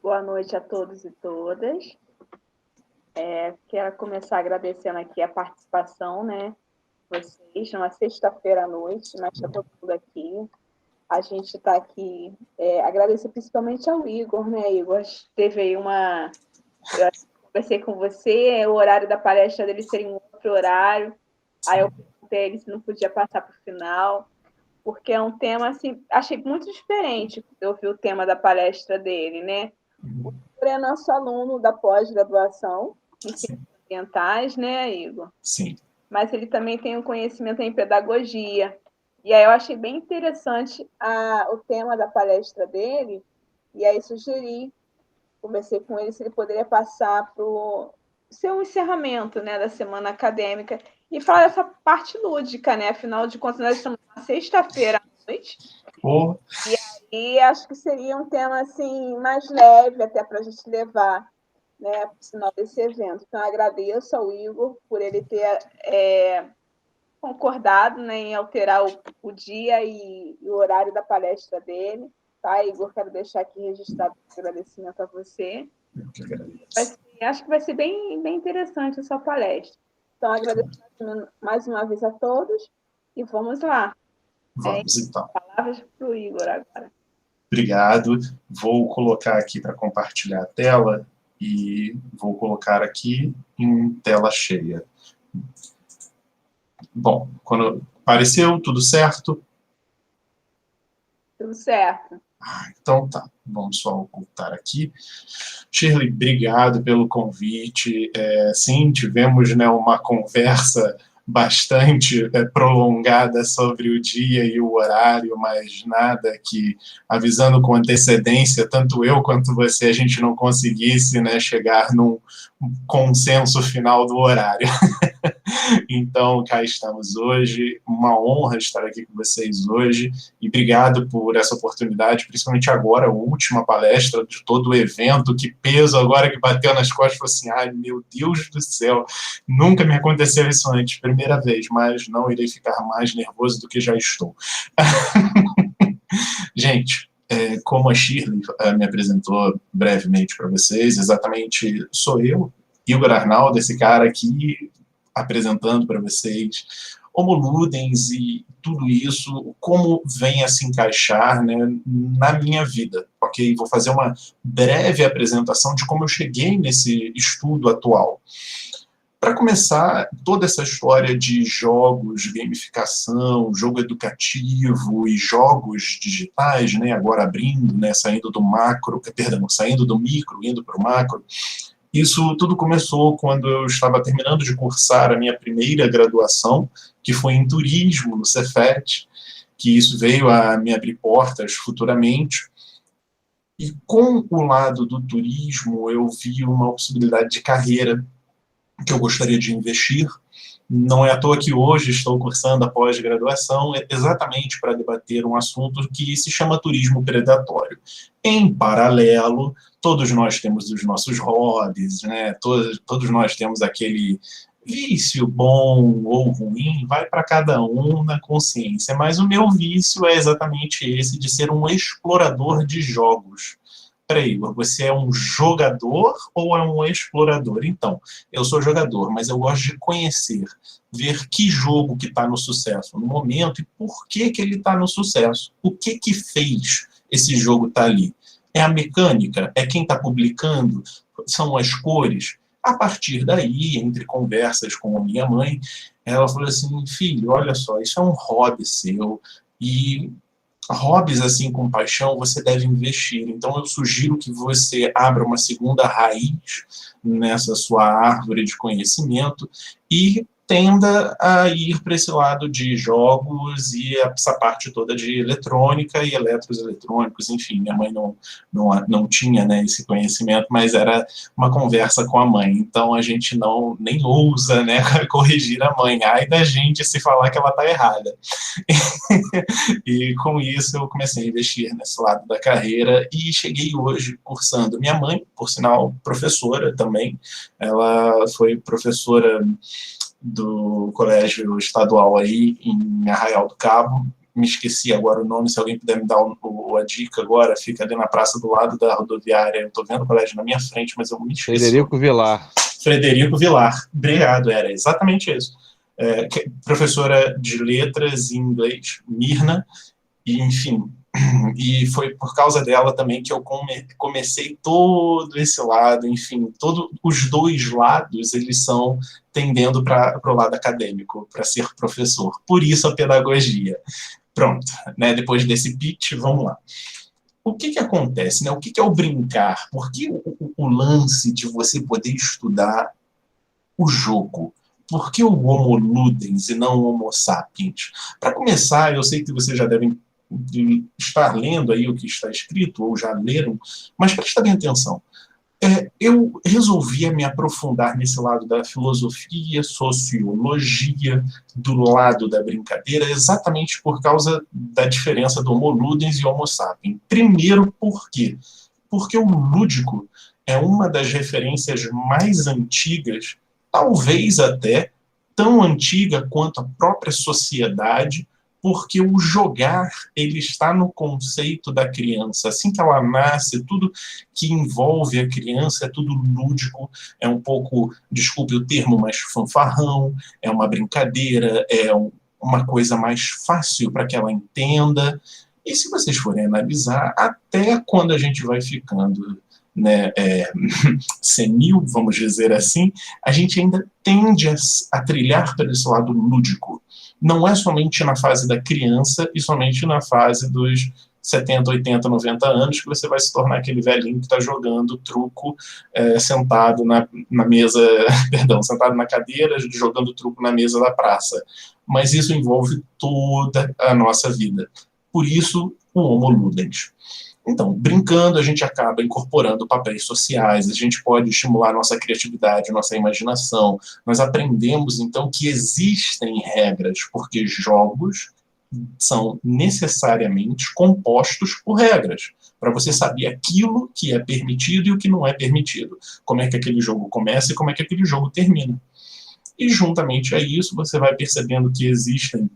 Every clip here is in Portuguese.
Boa noite a todos e todas. Quero começar agradecendo aqui a participação, né? Vocês, numa sexta-feira à noite, mas está todo mundo aqui. A gente está aqui, agradecer principalmente ao Igor, né, Igor? Teve aí eu conversei com você, o horário da palestra dele seria um outro horário. Aí eu perguntei a ele se não podia passar para o final, porque é um tema, assim, achei muito diferente eu vi o tema da palestra dele, né? O Igor é nosso aluno da pós-graduação em ciências ambientais, né, Igor? Sim. Mas ele também tem um conhecimento em pedagogia. E aí eu achei bem interessante o tema da palestra dele, e aí sugeri, conversei com ele se ele poderia passar para o seu encerramento, né, da semana acadêmica e falar dessa parte lúdica, né? Afinal de contas, nós estamos na sexta-feira à noite. Oh. E aí acho que seria um tema assim mais leve até para a gente levar, né, para o final desse evento. Então, agradeço ao Igor por ele ter concordado, né, em alterar o dia e o horário da palestra dele. Tá, Igor? Quero deixar aqui registrado o agradecimento a você. Eu que agradeço. Acho que vai ser bem interessante essa palestra. Então, agradeço mais uma vez a todos e vamos lá. Vamos, então. Palavras para o Igor agora. Obrigado. Vou colocar aqui para compartilhar a tela e vou colocar aqui em tela cheia. Bom, quando apareceu, tudo certo? Tudo certo. Então tá, vamos só ocultar aqui. Shirley, obrigado pelo convite. Sim, tivemos, né, uma conversa bastante prolongada sobre o dia e o horário, mas nada que, avisando com antecedência, tanto eu quanto você, a gente não conseguisse, né, chegar num consenso final do horário. Então, cá estamos hoje, uma honra estar aqui com vocês hoje, e obrigado por essa oportunidade, principalmente agora, a última palestra de todo o evento, que peso agora que bateu nas costas, falei assim, ai meu Deus do céu, nunca me aconteceu isso antes, primeira vez, mas não irei ficar mais nervoso do que já estou. Gente, como a Shirley me apresentou brevemente para vocês, exatamente sou eu, Igor Arnaldo, esse cara aqui, apresentando para vocês Homo Ludens e tudo isso, como vem a se encaixar, né, na minha vida, ok? Vou fazer uma breve apresentação de como eu cheguei nesse estudo atual. Para começar, toda essa história de jogos, gamificação, jogo educativo e jogos digitais, né, agora abrindo, né, saindo do micro, indo para o macro, isso tudo começou quando eu estava terminando de cursar a minha primeira graduação, que foi em turismo, no Cefet, que isso veio a me abrir portas futuramente. E com o lado do turismo, eu vi uma possibilidade de carreira que eu gostaria de investir. Não é à toa que hoje estou cursando a pós-graduação exatamente para debater um assunto que se chama turismo predatório. Em paralelo, todos nós temos os nossos hobbies, né? Todos nós temos aquele vício bom ou ruim, vai para cada um na consciência, mas o meu vício é exatamente esse, de ser um explorador de jogos. Peraí, você é um jogador ou é um explorador? Então, eu sou jogador, mas eu gosto de conhecer, ver que jogo que está no sucesso no momento e por que ele está no sucesso. O que fez esse jogo estar ali? É a mecânica? É quem está publicando? São as cores? A partir daí, entre conversas com a minha mãe, ela falou assim, filho, olha só, isso é um hobby seu e hobbies assim com paixão você deve investir. Então eu sugiro que você abra uma segunda raiz nessa sua árvore de conhecimento e tenda a ir para esse lado de jogos e essa parte toda de eletrônica e eletros eletrônicos, enfim, minha mãe não tinha, né, esse conhecimento, mas era uma conversa com a mãe, então a gente nem ousa, né, corrigir a mãe, ai da gente se falar que ela está errada. E com isso eu comecei a investir nesse lado da carreira e cheguei hoje cursando. Minha mãe, por sinal, professora também, ela foi professora do colégio estadual aí em Arraial do Cabo, me esqueci agora o nome, se alguém puder me dar a dica agora, fica ali na praça do lado da rodoviária, eu estou vendo o colégio na minha frente, mas eu me esqueci. Frederico Vilar. Frederico Vilar, obrigado, era exatamente isso. Professora de letras em inglês, Mirna, e enfim, e foi por causa dela também que eu comecei todo esse lado, enfim, os dois lados, eles são tendendo para o lado acadêmico, para ser professor, por isso a pedagogia. Pronto, né? Depois desse pitch, vamos lá. O que acontece, né? O que é o brincar? Por que o lance de você poder estudar o jogo? Por que o Homo Ludens e não o Homo Sapiens? Para começar, eu sei que vocês já devem estar lendo aí o que está escrito, ou já leram, mas prestem bem atenção. Eu resolvi me aprofundar nesse lado da filosofia, sociologia, do lado da brincadeira, exatamente por causa da diferença do Homo Ludens e Homo Sapiens. Primeiro, por quê? Porque o lúdico é uma das referências mais antigas, talvez até tão antiga quanto a própria sociedade, porque o jogar, ele está no conceito da criança. Assim que ela nasce, tudo que envolve a criança é tudo lúdico, é um pouco, desculpe o termo, mais fanfarrão, é uma brincadeira, é uma coisa mais fácil para que ela entenda. E se vocês forem analisar, até quando a gente vai ficando, né, senil, vamos dizer assim, a gente ainda tende a trilhar para esse lado lúdico. Não é somente na fase da criança e somente na fase dos 70, 80, 90 anos que você vai se tornar aquele velhinho que está jogando truco sentado na mesa, perdão, sentado na cadeira, jogando truco na mesa da praça. Mas isso envolve toda a nossa vida. Por isso, o Homo Ludens. Então, brincando, a gente acaba incorporando papéis sociais, a gente pode estimular nossa criatividade, nossa imaginação. Nós aprendemos, então, que existem regras, porque jogos são necessariamente compostos por regras, para você saber aquilo que é permitido e o que não é permitido. Como é que aquele jogo começa e como é que aquele jogo termina. E, juntamente a isso, você vai percebendo que existem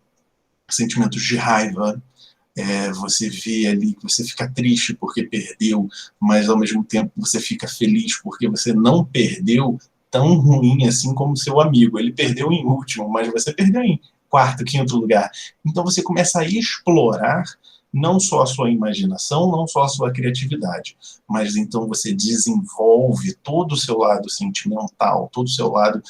sentimentos de raiva, você vê ali que você fica triste porque perdeu, mas ao mesmo tempo você fica feliz porque você não perdeu tão ruim assim como seu amigo. Ele perdeu em último, mas você perdeu em quarto, quinto lugar. Então você começa a explorar não só a sua imaginação, não só a sua criatividade, mas então você desenvolve todo o seu lado sentimental, todo o seu lado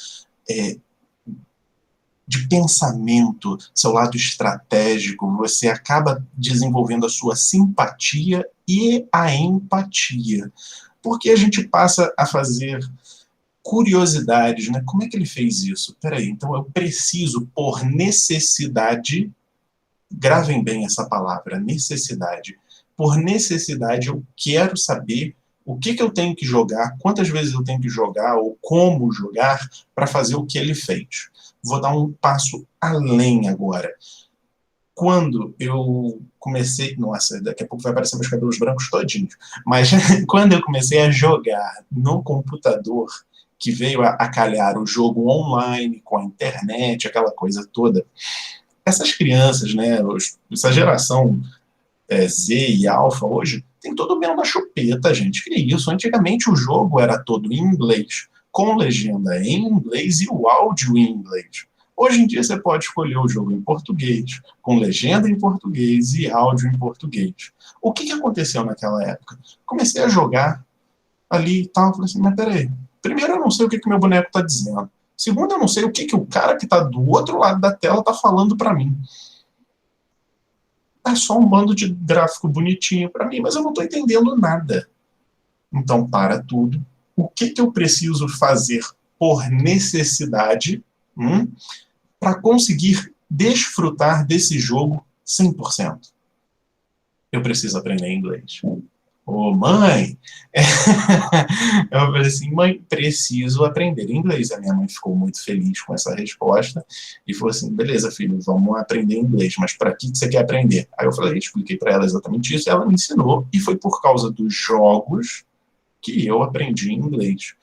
de pensamento, seu lado estratégico, você acaba desenvolvendo a sua simpatia e a empatia. Porque a gente passa a fazer curiosidades, né? Como é que ele fez isso? Peraí, então eu preciso, por necessidade, gravem bem essa palavra, necessidade. Por necessidade, eu quero saber o que eu tenho que jogar, quantas vezes eu tenho que jogar, ou como jogar, para fazer o que ele fez. Vou dar um passo além agora. Quando eu comecei... Nossa, daqui a pouco vai aparecer meus cabelos brancos todinhos. Mas quando eu comecei a jogar no computador, que veio a calhar o jogo online, com a internet, aquela coisa toda, essas crianças, né, essa geração Z e Alpha hoje, tem todo o mel na chupeta, gente. Que isso? Antigamente o jogo era todo em inglês, com legenda em inglês e o áudio em inglês. Hoje em dia você pode escolher o jogo em português, com legenda em português e áudio em português. O que aconteceu naquela época? Comecei a jogar ali e tal, falei assim, mas peraí, primeiro eu não sei o que meu boneco está dizendo. Segundo, eu não sei o que o cara que está do outro lado da tela está falando para mim. É só um bando de gráfico bonitinho para mim, mas eu não estou entendendo nada. Então, para tudo. O que eu preciso fazer por necessidade para conseguir desfrutar desse jogo 100%? Eu preciso aprender inglês. Ô, mãe! Eu falei assim, mãe, preciso aprender inglês. A minha mãe ficou muito feliz com essa resposta e falou assim, beleza, filho, vamos aprender inglês, mas para que você quer aprender? Aí eu falei, expliquei para ela exatamente isso, e ela me ensinou, e foi por causa dos jogos que eu aprendi inglês.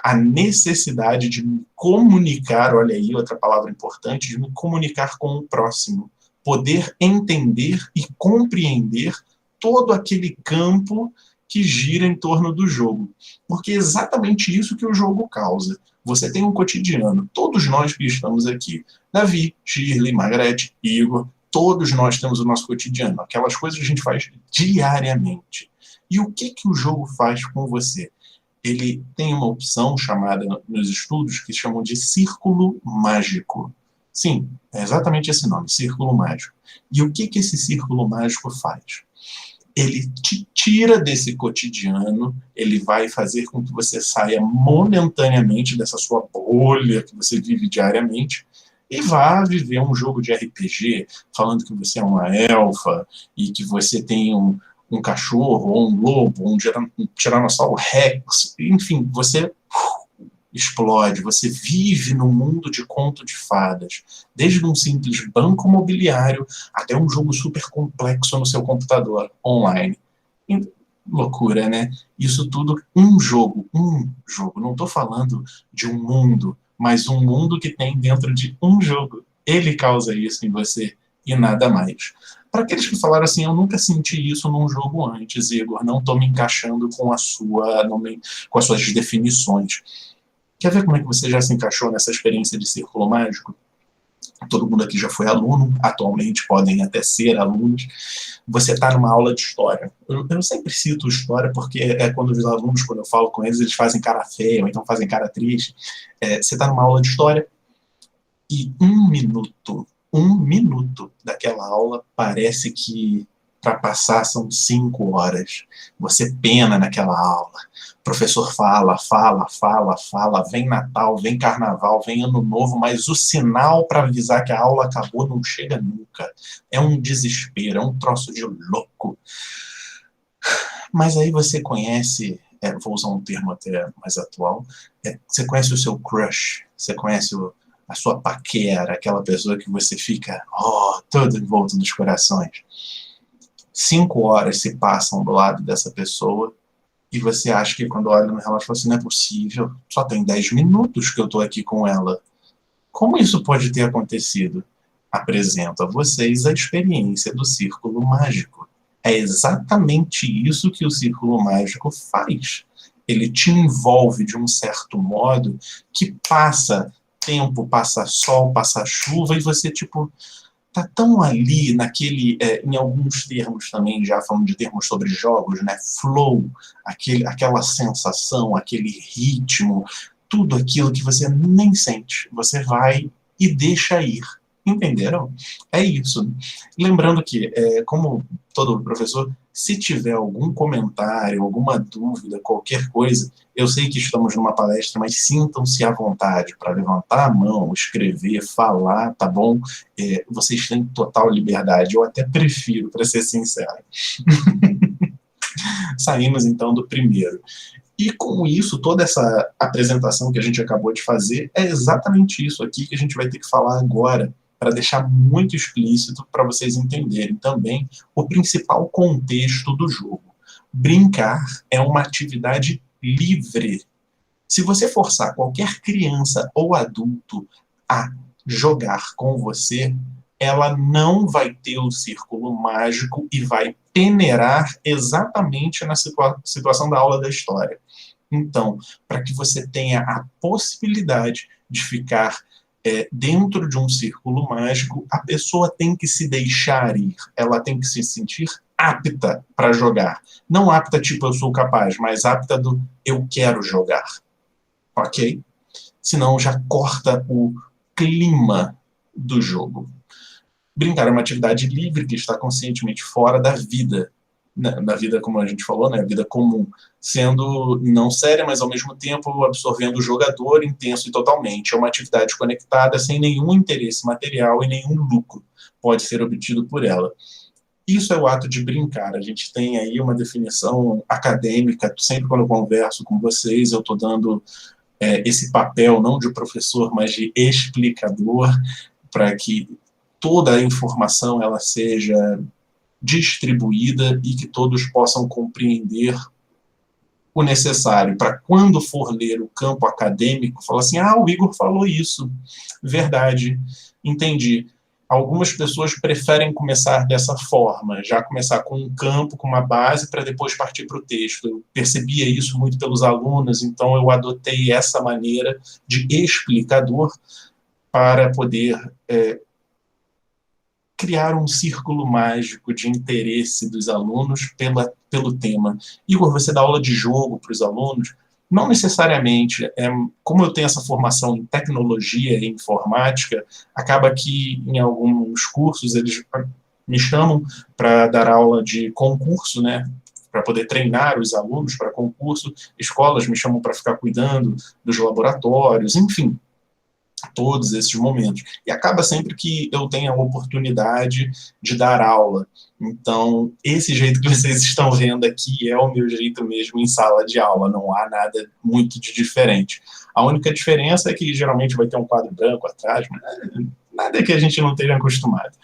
A necessidade de me comunicar, olha aí, outra palavra importante, de me comunicar com o próximo. poder entender e compreender todo aquele campo que gira em torno do jogo. Porque é exatamente isso que o jogo causa. Você tem um cotidiano, todos nós que estamos aqui, Davi, Shirley, Margarete, Igor, todos nós temos o nosso cotidiano, aquelas coisas que a gente faz diariamente. E o que o jogo faz com você? Ele tem uma opção chamada nos estudos que chamam de círculo mágico. Sim, é exatamente esse nome, círculo mágico. E o que esse círculo mágico faz? Ele te tira desse cotidiano, ele vai fazer com que você saia momentaneamente dessa sua bolha que você vive diariamente e vá viver um jogo de RPG, falando que você é uma elfa e que você tem um cachorro, ou um lobo, um tiranossauro rex, enfim, você explode, você vive num mundo de conto de fadas, desde um simples banco imobiliário até um jogo super complexo no seu computador online. E, loucura, né? Isso tudo, um jogo, não estou falando de um mundo, mas um mundo que tem dentro de um jogo. Ele causa isso em você e nada mais. Para aqueles que falaram assim, eu nunca senti isso num jogo antes, Igor, não estou me encaixando com as suas definições. Quer ver como é que você já se encaixou nessa experiência de círculo mágico? Todo mundo aqui já foi aluno, atualmente podem até ser alunos. Você está numa aula de história. Eu sempre cito história porque é quando os alunos, quando eu falo com eles, eles fazem cara feia, ou então fazem cara triste. Você está numa aula de história e um minuto daquela aula parece que para passar são 5 horas. Você pena naquela aula. O professor fala, vem Natal, vem Carnaval, vem Ano Novo, mas o sinal para avisar que a aula acabou não chega nunca. É um desespero, é um troço de louco. Mas aí você conhece, vou usar um termo até mais atual, você conhece o seu crush, você conhece a sua paquera, aquela pessoa que você fica todo envolto nos corações. 5 horas se passam do lado dessa pessoa e você acha que quando olha no relógio, assim, não é possível, só tem 10 minutos que eu estou aqui com ela. Como isso pode ter acontecido? Apresento a vocês a experiência do círculo mágico. É exatamente isso que o círculo mágico faz. Ele te envolve de um certo modo que passa tempo, passa sol, passa chuva, e você, tá tão ali naquele, em alguns termos também, já falando de termos sobre jogos, né? Flow, aquela sensação, aquele ritmo, tudo aquilo que você nem sente. Você vai e deixa ir. Entenderam? É isso. Lembrando que, como todo professor, se tiver algum comentário, alguma dúvida, qualquer coisa, eu sei que estamos numa palestra, mas sintam-se à vontade para levantar a mão, escrever, falar, tá bom? Vocês têm total liberdade. Eu até prefiro, para ser sincero. Saímos, então, do primeiro. E com isso, toda essa apresentação que a gente acabou de fazer é exatamente isso aqui que a gente vai ter que falar agora, para deixar muito explícito para vocês entenderem também o principal contexto do jogo. Brincar é uma atividade livre. Se você forçar qualquer criança ou adulto a jogar com você, ela não vai ter o círculo mágico e vai peneirar exatamente na situação da aula da história. Então, para que você tenha a possibilidade de ficar dentro de um círculo mágico, a pessoa tem que se deixar ir, ela tem que se sentir apta para jogar. Não apta tipo eu sou capaz, mas apta do eu quero jogar. Ok? Senão já corta o clima do jogo. Brincar é uma atividade livre que está conscientemente fora da vida. Da vida, como a gente falou, né, a vida comum, sendo não séria, mas ao mesmo tempo absorvendo o jogador intenso e totalmente. É uma atividade conectada, sem nenhum interesse material e nenhum lucro pode ser obtido por ela. Isso é o ato de brincar. A gente tem aí uma definição acadêmica, sempre quando eu converso com vocês, eu estou dando esse papel, não de professor, mas de explicador, para que toda a informação ela seja distribuída e que todos possam compreender o necessário para quando for ler o campo acadêmico, falar assim, o Igor falou isso, verdade, entendi. Algumas pessoas preferem começar dessa forma, já começar com um campo, com uma base, para depois partir para o texto. Eu percebia isso muito pelos alunos, então eu adotei essa maneira de explicador para poder criar um círculo mágico de interesse dos alunos pelo tema. Igor, você dá aula de jogo para os alunos? Não necessariamente. Como eu tenho essa formação em tecnologia e informática, acaba que em alguns cursos eles me chamam para dar aula de concurso, né? Para poder treinar os alunos para concurso. Escolas me chamam para ficar cuidando dos laboratórios, enfim, todos esses momentos. E acaba sempre que eu tenho a oportunidade de dar aula. Então, esse jeito que vocês estão vendo aqui é o meu jeito mesmo em sala de aula, não há nada muito de diferente. A única diferença é que geralmente vai ter um quadro branco atrás, mas nada que a gente não esteja acostumado.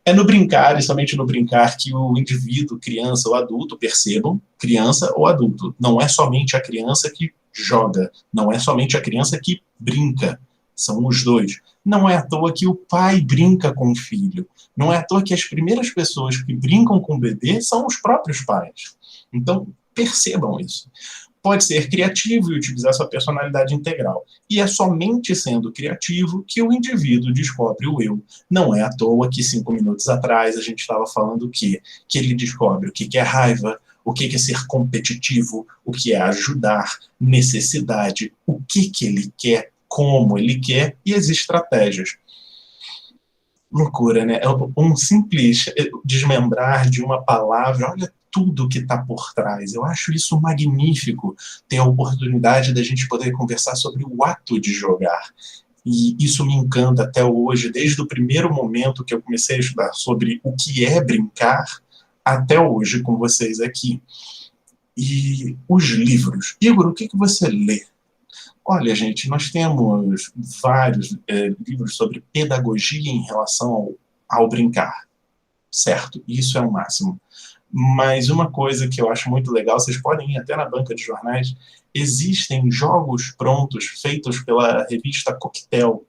É no brincar, e somente no brincar, que o indivíduo, criança ou adulto, percebam, criança ou adulto. Não é somente a criança que joga, não é somente a criança que brinca. São os dois. Não é à toa que o pai brinca com o filho. Não é à toa que as primeiras pessoas que brincam com o bebê são os próprios pais. Então, percebam isso. Pode ser criativo e utilizar sua personalidade integral. E é somente sendo criativo que o indivíduo descobre o eu. Não é à toa que 5 minutos atrás a gente estava falando o quê? Que ele descobre o que é raiva, o que é ser competitivo, o que é ajudar, necessidade, o que ele quer, como ele quer e as estratégias. Loucura, né? É um simples desmembrar de uma palavra, olha tudo que está por trás. Eu acho isso magnífico, ter a oportunidade da gente poder conversar sobre o ato de jogar. E isso me encanta até hoje, desde o primeiro momento que eu comecei a estudar sobre o que é brincar, até hoje com vocês aqui. E os livros. Igor, o que você lê? Olha, gente, nós temos vários livros sobre pedagogia em relação ao brincar, certo? Isso é o máximo. Mas uma coisa que eu acho muito legal, vocês podem ir até na banca de jornais, existem jogos prontos feitos pela revista Coquetel,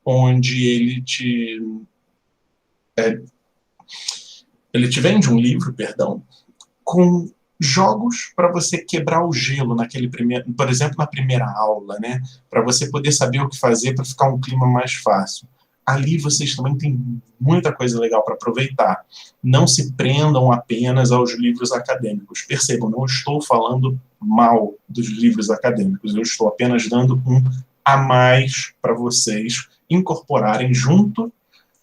onde ele te vende um livro, perdão, com jogos para você quebrar o gelo naquele primeiro, por exemplo, na primeira aula, né? Para você poder saber o que fazer para ficar um clima mais fácil. Ali vocês também têm muita coisa legal para aproveitar. Não se prendam apenas aos livros acadêmicos. Percebam, não estou falando mal dos livros acadêmicos, eu estou apenas dando um a mais para vocês incorporarem junto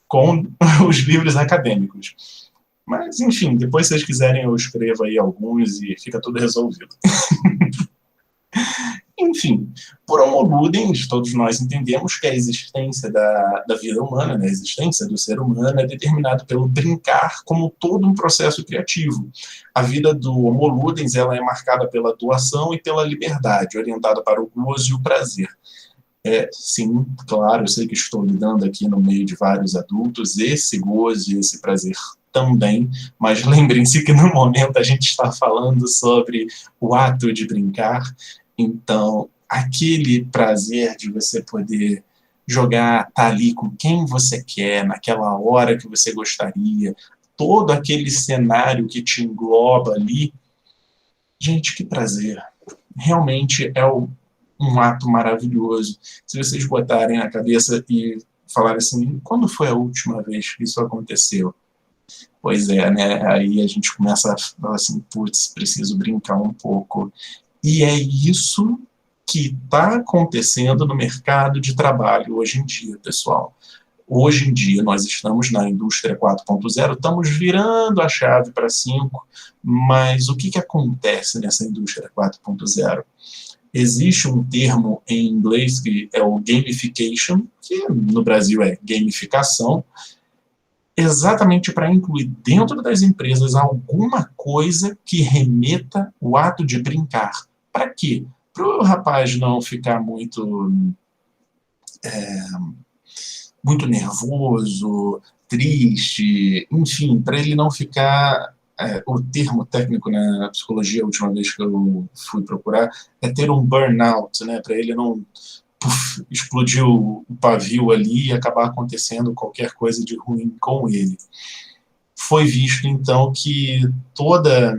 com os livros acadêmicos. Mas, enfim, depois se vocês quiserem eu escrevo aí alguns e fica tudo resolvido. Enfim, por Homo ludens, todos nós entendemos que a existência da vida humana, né, a existência do ser humano é determinada pelo brincar como todo um processo criativo. A vida do Homo ludens ela é marcada pela doação e pela liberdade, orientada para o gozo e o prazer. Sim, claro, eu sei que estou lidando aqui no meio de vários adultos, esse gozo e esse prazer também, mas lembrem-se que no momento a gente está falando sobre o ato de brincar, então aquele prazer de você poder jogar, estar ali com quem você quer, naquela hora que você gostaria, todo aquele cenário que te engloba ali, gente, que prazer, realmente é um ato maravilhoso. Se vocês botarem na cabeça e falarem assim, quando foi a última vez que isso aconteceu? Pois é, né? Aí a gente começa a falar assim, putz, preciso brincar um pouco. E é isso que está acontecendo no mercado de trabalho hoje em dia, pessoal. Hoje em dia, nós estamos na indústria 4.0, estamos virando a chave para 5, mas o que acontece nessa indústria 4.0? Existe um termo em inglês que é o gamification, que no Brasil é gamificação, exatamente para incluir dentro das empresas alguma coisa que remeta o ato de brincar. Para quê? Para o rapaz não ficar muito nervoso, triste, enfim, para ele não ficar... o termo técnico na psicologia, a última vez que eu fui procurar, é ter um burnout, né? Para ele não explodiu o pavio ali e acabar acontecendo qualquer coisa de ruim com ele. Foi visto, então, que toda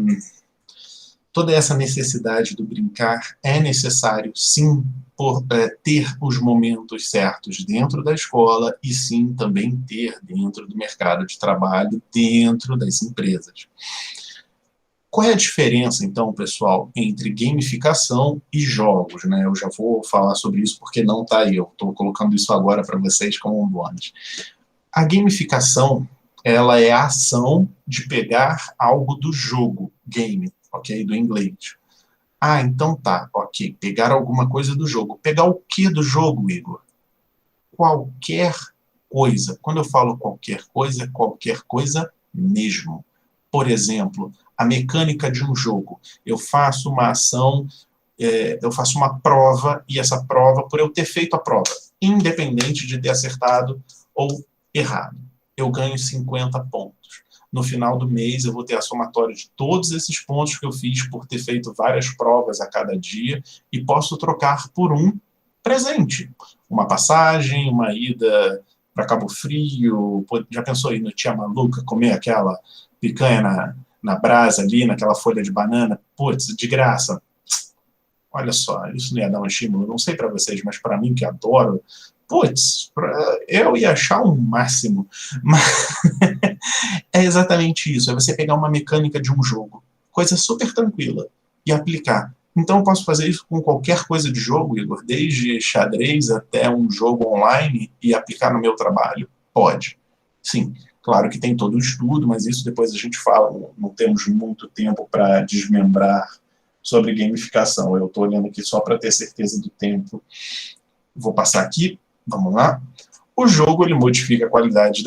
essa necessidade do brincar é necessário, sim, por ter os momentos certos dentro da escola e, sim, também ter dentro do mercado de trabalho, dentro das empresas. Qual é a diferença, então, pessoal, entre gamificação e jogos, né? Eu já vou falar sobre isso porque não está aí, eu estou colocando isso agora para vocês como um bônus. A gamificação, ela é a ação de pegar algo do jogo, game, ok? Do inglês. Ah, então tá, ok, pegar alguma coisa do jogo. Pegar o que do jogo, Igor? Qualquer coisa. Quando eu falo qualquer coisa mesmo. Por exemplo, a mecânica de um jogo. Eu faço uma ação, eu faço uma prova, e essa prova, por eu ter feito a prova, independente de ter acertado ou errado, eu ganho 50 pontos. No final do mês, eu vou ter a somatória de todos esses pontos que eu fiz por ter feito várias provas a cada dia e posso trocar por um presente. Uma passagem, uma ida para Cabo Frio. Já pensou aí no Tia Maluca, comer aquela picanha na brasa ali, naquela folha de banana? Putz, de graça. Olha só, isso não ia dar um estímulo, não sei para vocês, mas para mim que adoro, putz, eu ia achar um máximo. Mas é exatamente isso, é você pegar uma mecânica de um jogo, coisa super tranquila, e aplicar. Então eu posso fazer isso com qualquer coisa de jogo, Igor, desde xadrez até um jogo online, e aplicar no meu trabalho? Pode. Sim, claro que tem todo o estudo, mas isso depois a gente fala, não temos muito tempo para desmembrar sobre gamificação. Eu estou olhando aqui só para ter certeza do tempo. Vou passar aqui, vamos lá. O jogo ele modifica a qualidade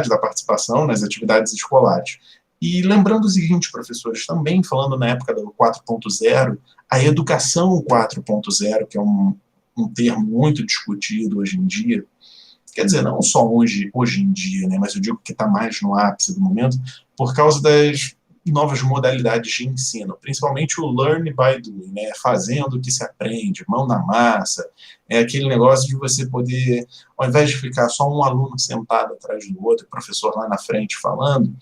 da participação nas atividades escolares. E lembrando o seguinte, professores, também falando na época do 4.0, a educação 4.0, que é um termo muito discutido hoje em dia, quer dizer, não só hoje em dia, né, mas eu digo que está mais no ápice do momento, por causa das novas modalidades de ensino, principalmente o learn by doing, né, fazendo que se aprende, mão na massa, é aquele negócio de você poder, ao invés de ficar só um aluno sentado atrás do outro, o professor lá na frente falando,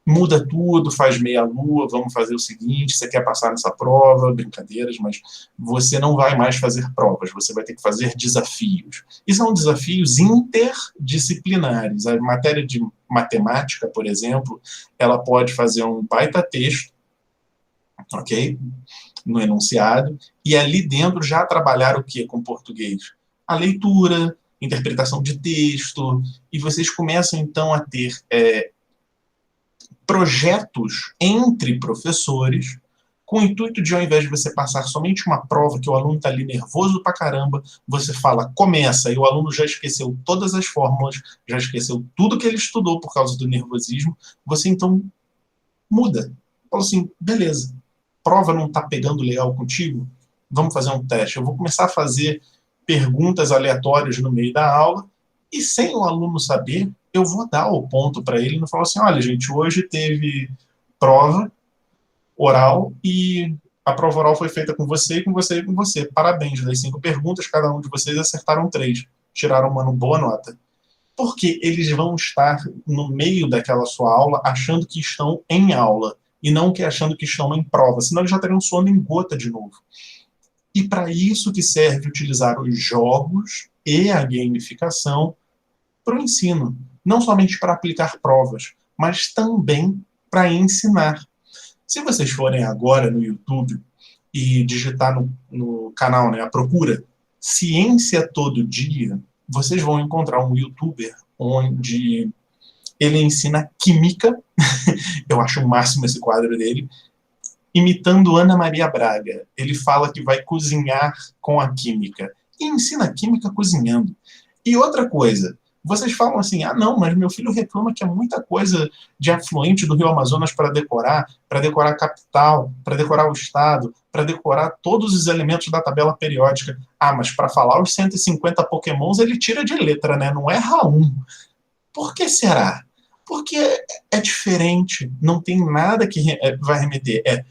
muda tudo, faz meia lua, vamos fazer o seguinte, você quer passar nessa prova, brincadeiras, mas você não vai mais fazer provas, você vai ter que fazer desafios. E são desafios interdisciplinares. A matéria de matemática, por exemplo, ela pode fazer um baita texto, ok? No enunciado, e ali dentro já trabalhar o que com português? A leitura, interpretação de texto, e vocês começam então a ter projetos entre professores, com o intuito de, ao invés de você passar somente uma prova que o aluno está ali nervoso pra caramba, você fala, começa, e o aluno já esqueceu todas as fórmulas, já esqueceu tudo que ele estudou por causa do nervosismo, você então muda. Fala assim, beleza, prova não está pegando legal contigo? Vamos fazer um teste. Eu vou começar a fazer perguntas aleatórias no meio da aula, e sem o aluno saber, eu vou dar o ponto para ele e não falar assim, olha, gente, hoje teve prova oral e a prova oral foi feita com você e com você e com você. Parabéns, das 5 perguntas, cada um de vocês acertaram 3. Tiraram uma boa nota. Porque eles vão estar no meio daquela sua aula achando que estão em aula e não que achando que estão em prova, senão eles já teriam suando em gota de novo. E para isso que serve utilizar os jogos e a gamificação para o ensino. Não somente para aplicar provas, mas também para ensinar. Se vocês forem agora no YouTube e digitar no canal, né, a procura Ciência Todo Dia, vocês vão encontrar um youtuber onde ele ensina química, eu acho o máximo esse quadro dele, imitando Ana Maria Braga. Ele fala que vai cozinhar com a química. E ensina a química cozinhando. E outra coisa, vocês falam assim, ah não, mas meu filho reclama que é muita coisa de afluente do Rio Amazonas para decorar a capital, para decorar o estado, para decorar todos os elementos da tabela periódica. Ah, mas para falar os 150 pokémons ele tira de letra, né? Não erra um. Por que será? Porque é diferente, não tem nada que vai remeter.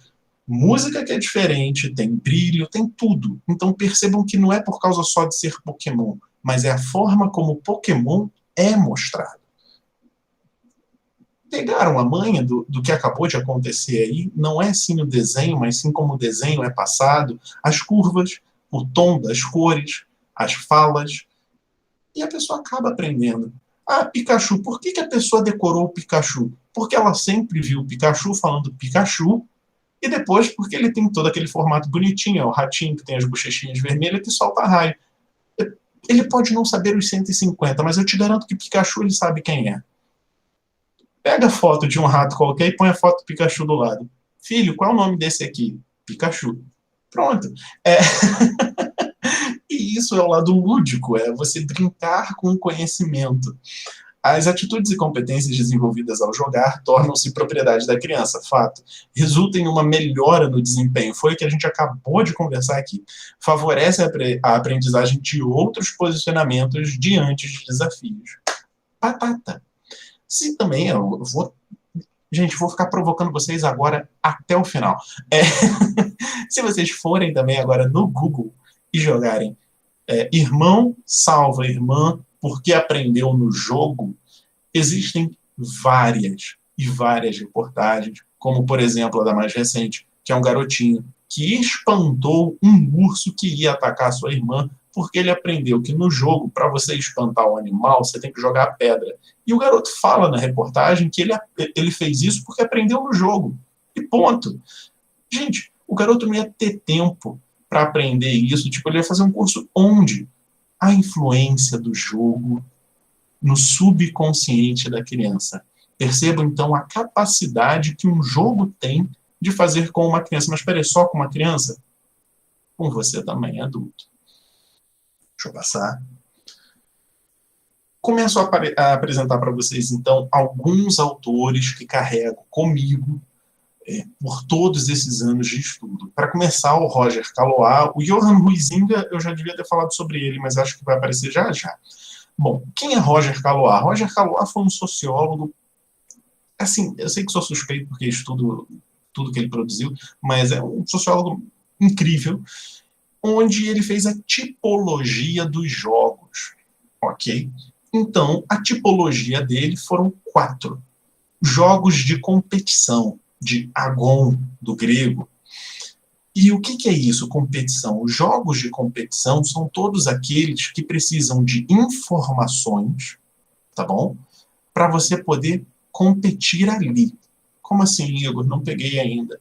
música que é diferente, tem brilho, tem tudo. Então percebam que não é por causa só de ser Pokémon, mas é a forma como o Pokémon é mostrado. Pegaram a manha do que acabou de acontecer aí, não é sim o desenho, mas sim como o desenho é passado, as curvas, o tom das cores, as falas, e a pessoa acaba aprendendo. Ah, Pikachu, por que a pessoa decorou o Pikachu? Porque ela sempre viu o Pikachu falando Pikachu, e depois porque ele tem todo aquele formato bonitinho, é o ratinho que tem as bochechinhas vermelhas que solta raio. Ele pode não saber os 150, mas eu te garanto que Pikachu ele sabe quem é. Pega a foto de um rato qualquer e põe a foto do Pikachu do lado. Filho, qual é o nome desse aqui? Pikachu. Pronto. E isso é o lado lúdico, é você brincar com o conhecimento. As atitudes e competências desenvolvidas ao jogar tornam-se propriedade da criança, fato. Resulta em uma melhora no desempenho, foi o que a gente acabou de conversar aqui. Favorece a aprendizagem de outros posicionamentos diante de desafios. Batata. Se também, gente, vou ficar provocando vocês agora até o final. Se vocês forem também agora no Google e jogarem irmão salva irmã porque aprendeu no jogo, existem várias e várias reportagens, como, por exemplo, a da mais recente, que é um garotinho que espantou um urso que ia atacar sua irmã, porque ele aprendeu que no jogo, para você espantar o animal, você tem que jogar a pedra. E o garoto fala na reportagem que ele fez isso porque aprendeu no jogo. E ponto. Gente, o garoto não ia ter tempo para aprender isso. Tipo, ele ia fazer um curso onde a influência do jogo no subconsciente da criança. Perceba, então, a capacidade que um jogo tem de fazer com uma criança. Mas espere, só com uma criança? Com você também, adulto. Deixa eu passar. Começo a apresentar para vocês, então, alguns autores que carrego comigo por todos esses anos de estudo. Para começar, o Roger Caillois, o Johann Huizinga, eu já devia ter falado sobre ele, mas acho que vai aparecer já já. Bom, quem é Roger Caillois? Roger Caillois foi um sociólogo, assim, eu sei que sou suspeito porque estudo tudo que ele produziu, mas é um sociólogo incrível, onde ele fez a tipologia dos jogos, ok? Então, a tipologia dele foram 4. Jogos de competição, de agon, do grego. E o que é isso, competição? Os jogos de competição são todos aqueles que precisam de informações, tá bom? Para você poder competir ali. Como assim, Igor? Não peguei ainda.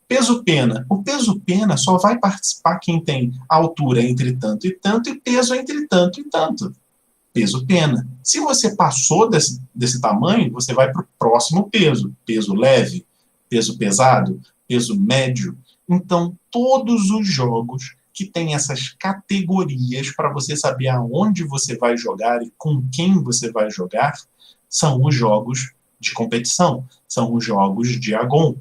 Peso-pena. O peso-pena só vai participar quem tem altura entre tanto e tanto e peso entre tanto e tanto. Peso-pena. Se você passou desse tamanho, você vai para o próximo peso. Peso leve, peso pesado, peso médio. Então, todos os jogos que têm essas categorias para você saber aonde você vai jogar e com quem você vai jogar, são os jogos de competição, são os jogos de agon.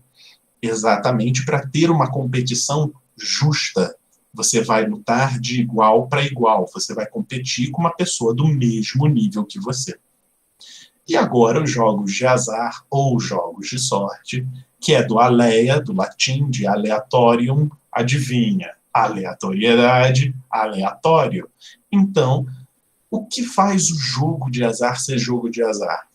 Exatamente para ter uma competição justa. Você vai lutar de igual para igual, você vai competir com uma pessoa do mesmo nível que você. E agora os jogos de azar ou jogos de sorte, que é do aleia, do latim de aleatorium, adivinha, aleatoriedade, aleatório. Então, o que faz o jogo de azar ser jogo de azar?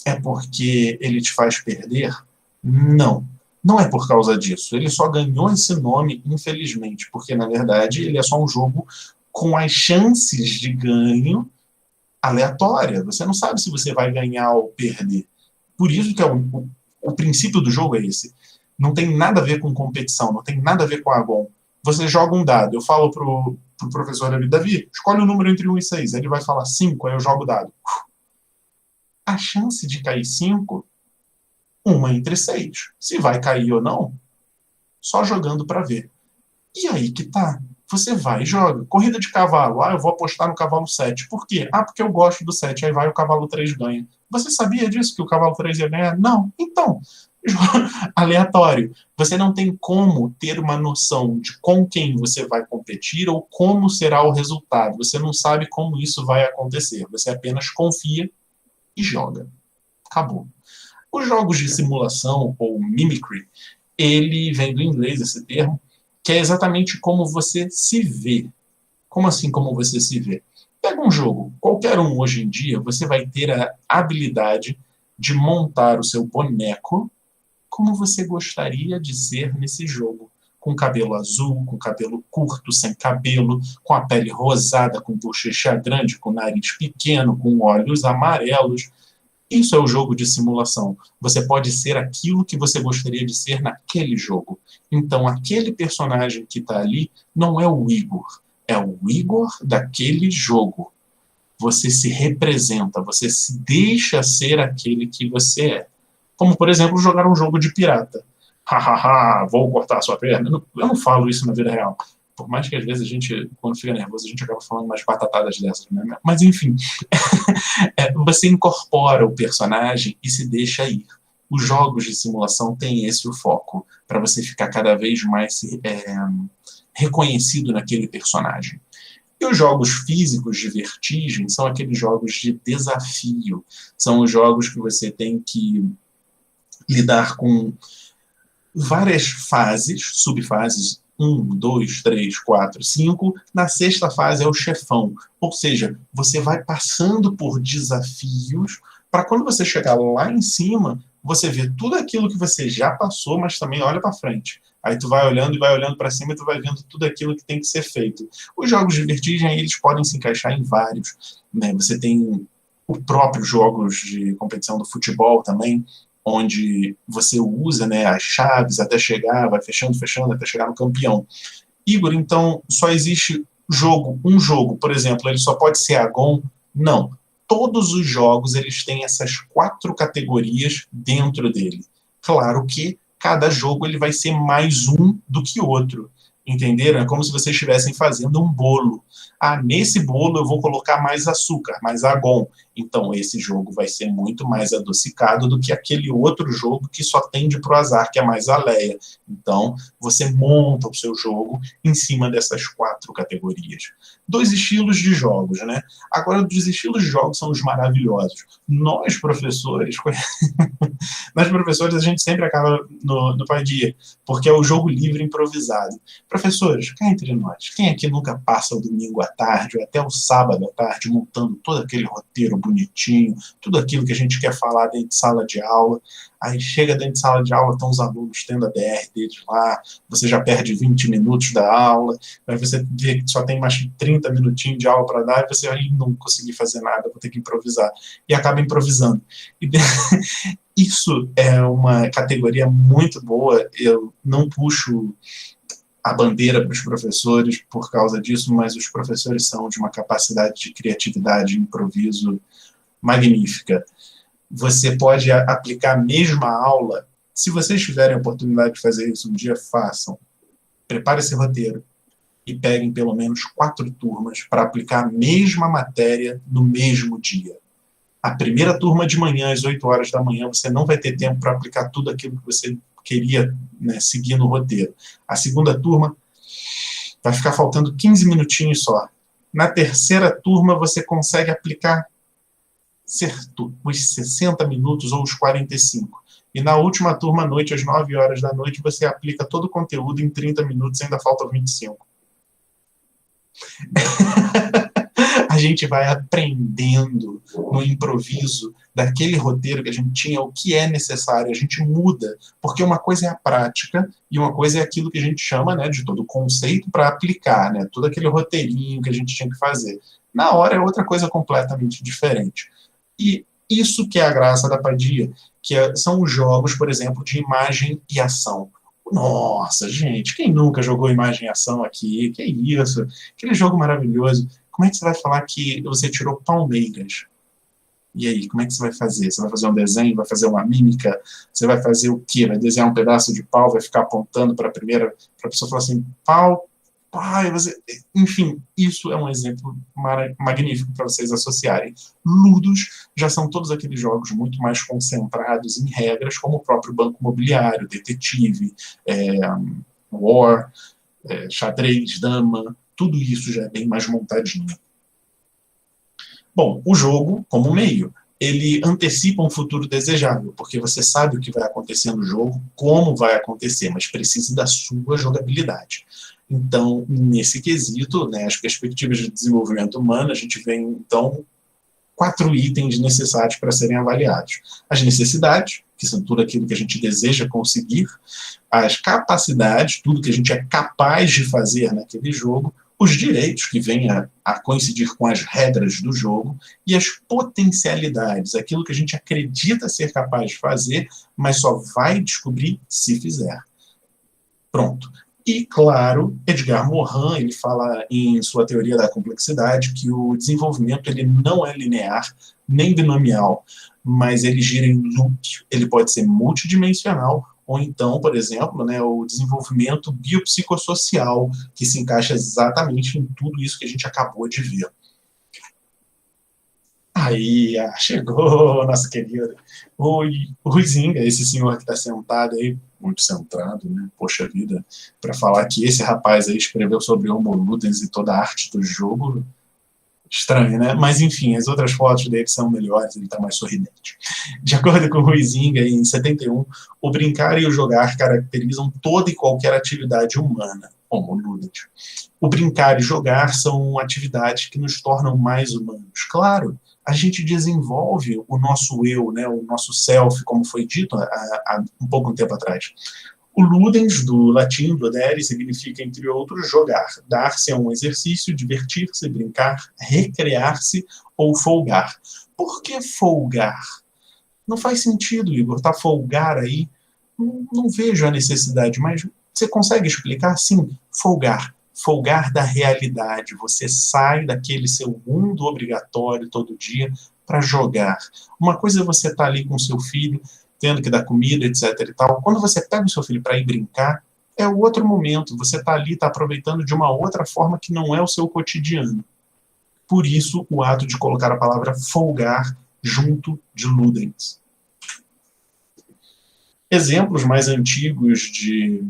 É porque ele te faz perder? Não. Não é por causa disso. Ele só ganhou esse nome, infelizmente, porque, na verdade, ele é só um jogo com as chances de ganho aleatória. Você não sabe se você vai ganhar ou perder. Por isso que o princípio do jogo é esse. Não tem nada a ver com competição, não tem nada a ver com agon. Você joga um dado, eu falo pro professor ali, Davi, escolhe o número entre 1 e 6. Ele vai falar 5, aí eu jogo o dado. A chance de cair 5, 1 entre 6. Se vai cair ou não, só jogando para ver. E aí que tá. Você vai e joga. Corrida de cavalo. Ah, eu vou apostar no cavalo 7. Por quê? Ah, porque eu gosto do 7. Aí vai o cavalo 3 ganha. Você sabia disso, que o cavalo 3 ia ganhar? Não. Então, aleatório. Você não tem como ter uma noção de com quem você vai competir ou como será o resultado. Você não sabe como isso vai acontecer. Você apenas confia e joga. Acabou. Os jogos de simulação, ou mimicry, ele vem do inglês, esse termo, que é exatamente como você se vê. Como assim como você se vê? Pega um jogo, qualquer um hoje em dia, você vai ter a habilidade de montar o seu boneco como você gostaria de ser nesse jogo. Com cabelo azul, com cabelo curto, sem cabelo, com a pele rosada, com bochecha grande, com nariz pequeno, com olhos amarelos. Isso é o jogo de simulação. Você pode ser aquilo que você gostaria de ser naquele jogo. Então, aquele personagem que está ali não é o Igor. É o Igor daquele jogo. Você se representa, você se deixa ser aquele que você é. Como, por exemplo, jogar um jogo de pirata. Hahaha, vou cortar a sua perna. Eu não falo isso na vida real. Por mais que às vezes a gente, quando fica nervoso, a gente acaba falando umas batatadas dessas, né? Mas enfim, você incorpora o personagem e se deixa ir. Os jogos de simulação têm esse o foco, para você ficar cada vez mais reconhecido naquele personagem. E os jogos físicos de vertigem são aqueles jogos de desafio. São os jogos que você tem que lidar com várias fases, subfases, 1, 2, 3, 4, 5. Na sexta fase é o chefão. Ou seja, você vai passando por desafios para quando você chegar lá em cima, você vê tudo aquilo que você já passou, mas também olha para frente. Aí tu vai olhando e vai olhando para cima e tu vai vendo tudo aquilo que tem que ser feito. Os jogos de vertigem, eles podem se encaixar em vários, né? Você tem os próprios jogos de competição do futebol também, onde você usa, né, as chaves até chegar, vai fechando, fechando, até chegar no campeão. Igor, então, só existe um jogo, por exemplo, ele só pode ser Agon? Não. Todos os jogos, eles têm essas 4 categorias dentro dele. Claro que cada jogo ele vai ser mais um do que outro. Entenderam? É como se vocês estivessem fazendo um bolo. Ah, nesse bolo eu vou colocar mais açúcar, mais agon. Então, esse jogo vai ser muito mais adocicado do que aquele outro jogo que só tende para o azar, que é mais aléia. Então, você monta o seu jogo em cima dessas 4 categorias. 2 estilos de jogos, né? Agora, os estilos de jogos são os maravilhosos. Nós, professores, a gente sempre acaba no Paidia, porque é o jogo livre improvisado. Professores, cá entre nós, quem aqui nunca passa o domingo à tarde ou até o sábado à tarde montando todo aquele roteiro bonitinho, tudo aquilo que a gente quer falar dentro de sala de aula, aí chega dentro de sala de aula, estão os alunos tendo a DR deles lá, você já perde 20 minutos da aula, aí você vê que só tem mais 30 minutinhos de aula para dar, e você aí não consegui fazer nada, vou ter que improvisar. E acaba improvisando. Isso é uma categoria muito boa, eu não puxo a bandeira para os professores por causa disso, mas os professores são de uma capacidade de criatividade e improviso magnífica. Você pode aplicar a mesma aula. Se vocês tiverem a oportunidade de fazer isso um dia, façam. Prepare esse roteiro e peguem pelo menos 4 turmas para aplicar a mesma matéria no mesmo dia. A primeira turma de manhã, às 8 horas da manhã, você não vai ter tempo para aplicar tudo aquilo que você queria, né, seguir no roteiro. A segunda turma vai ficar faltando 15 minutinhos só. Na terceira turma, você consegue aplicar certo, os 60 minutos ou os 45. E na última turma, à noite, às 9 horas da noite, você aplica todo o conteúdo em 30 minutos e ainda falta 25. A gente vai aprendendo no improviso daquele roteiro que a gente tinha, o que é necessário, a gente muda, porque uma coisa é a prática e uma coisa é aquilo que a gente chama, né, de todo o conceito para aplicar, né, todo aquele roteirinho que a gente tinha que fazer. Na hora é outra coisa completamente diferente. E isso que é a graça da Paidia, são os jogos, por exemplo, de imagem e ação. Nossa, gente, quem nunca jogou imagem e ação aqui? Que isso? Aquele jogo maravilhoso. Como é que você vai falar que você tirou palmeiras? E aí, como é que você vai fazer? Você vai fazer um desenho? Vai fazer uma mímica? Você vai fazer o quê? Vai desenhar um pedaço de pau? Vai ficar apontando para a pessoa falar assim, pau, pai, você... Enfim, isso é um exemplo magnífico para vocês associarem. Ludos já são todos aqueles jogos muito mais concentrados em regras, como o próprio Banco Imobiliário, Detetive, War, xadrez, dama, tudo isso já é bem mais montadinho. Bom, o jogo como meio. ele antecipa um futuro desejável, porque você sabe o que vai acontecer no jogo, como vai acontecer, mas precisa da sua jogabilidade. Então, nesse quesito, né, as perspectivas de desenvolvimento humano, a gente vê, então, 4 itens necessários para serem avaliados. As necessidades, que são tudo aquilo que a gente deseja conseguir, as capacidades, tudo que a gente é capaz de fazer naquele jogo, os direitos, que vêm a coincidir com as regras do jogo, e as potencialidades, aquilo que a gente acredita ser capaz de fazer, mas só vai descobrir se fizer. Pronto. E, claro, Edgar Morin, ele fala em sua teoria da complexidade que o desenvolvimento ele não é linear nem binomial, mas ele gira em loop. Ele pode ser multidimensional ou então, por exemplo, né, o desenvolvimento biopsicossocial, que se encaixa exatamente em tudo isso que a gente acabou de ver. Aí, chegou nossa querida o Huizinga, esse senhor que está sentado aí, muito centrado, né? Poxa vida, para falar que esse rapaz aí escreveu sobre Homo Ludens e toda a arte do jogo, estranho, né? Mas, enfim, as outras fotos dele são melhores, ele está mais sorridente. De acordo com o Huizinga, em 71, o brincar e o jogar caracterizam toda e qualquer atividade humana, Homo Ludens. O brincar e jogar são atividades que nos tornam mais humanos. Claro, a gente desenvolve o nosso eu, né, o nosso self, como foi dito há um pouco tempo atrás. O ludens, do latim ludere, significa, entre outros, jogar. Dar-se a um exercício, divertir-se, brincar, recrear-se ou folgar. Por que folgar? Não faz sentido, Igor, tá folgar aí? Não vejo a necessidade, mas você consegue explicar? Sim, folgar. Folgar da realidade. Você sai daquele seu mundo obrigatório todo dia para jogar. Uma coisa é você estar ali com seu filho, tendo que dar comida, etc. e tal. Quando você pega o seu filho para ir brincar, é o outro momento. Você está ali, está aproveitando de uma outra forma que não é o seu cotidiano. Por isso, o ato de colocar a palavra folgar junto de ludens. Exemplos mais antigos de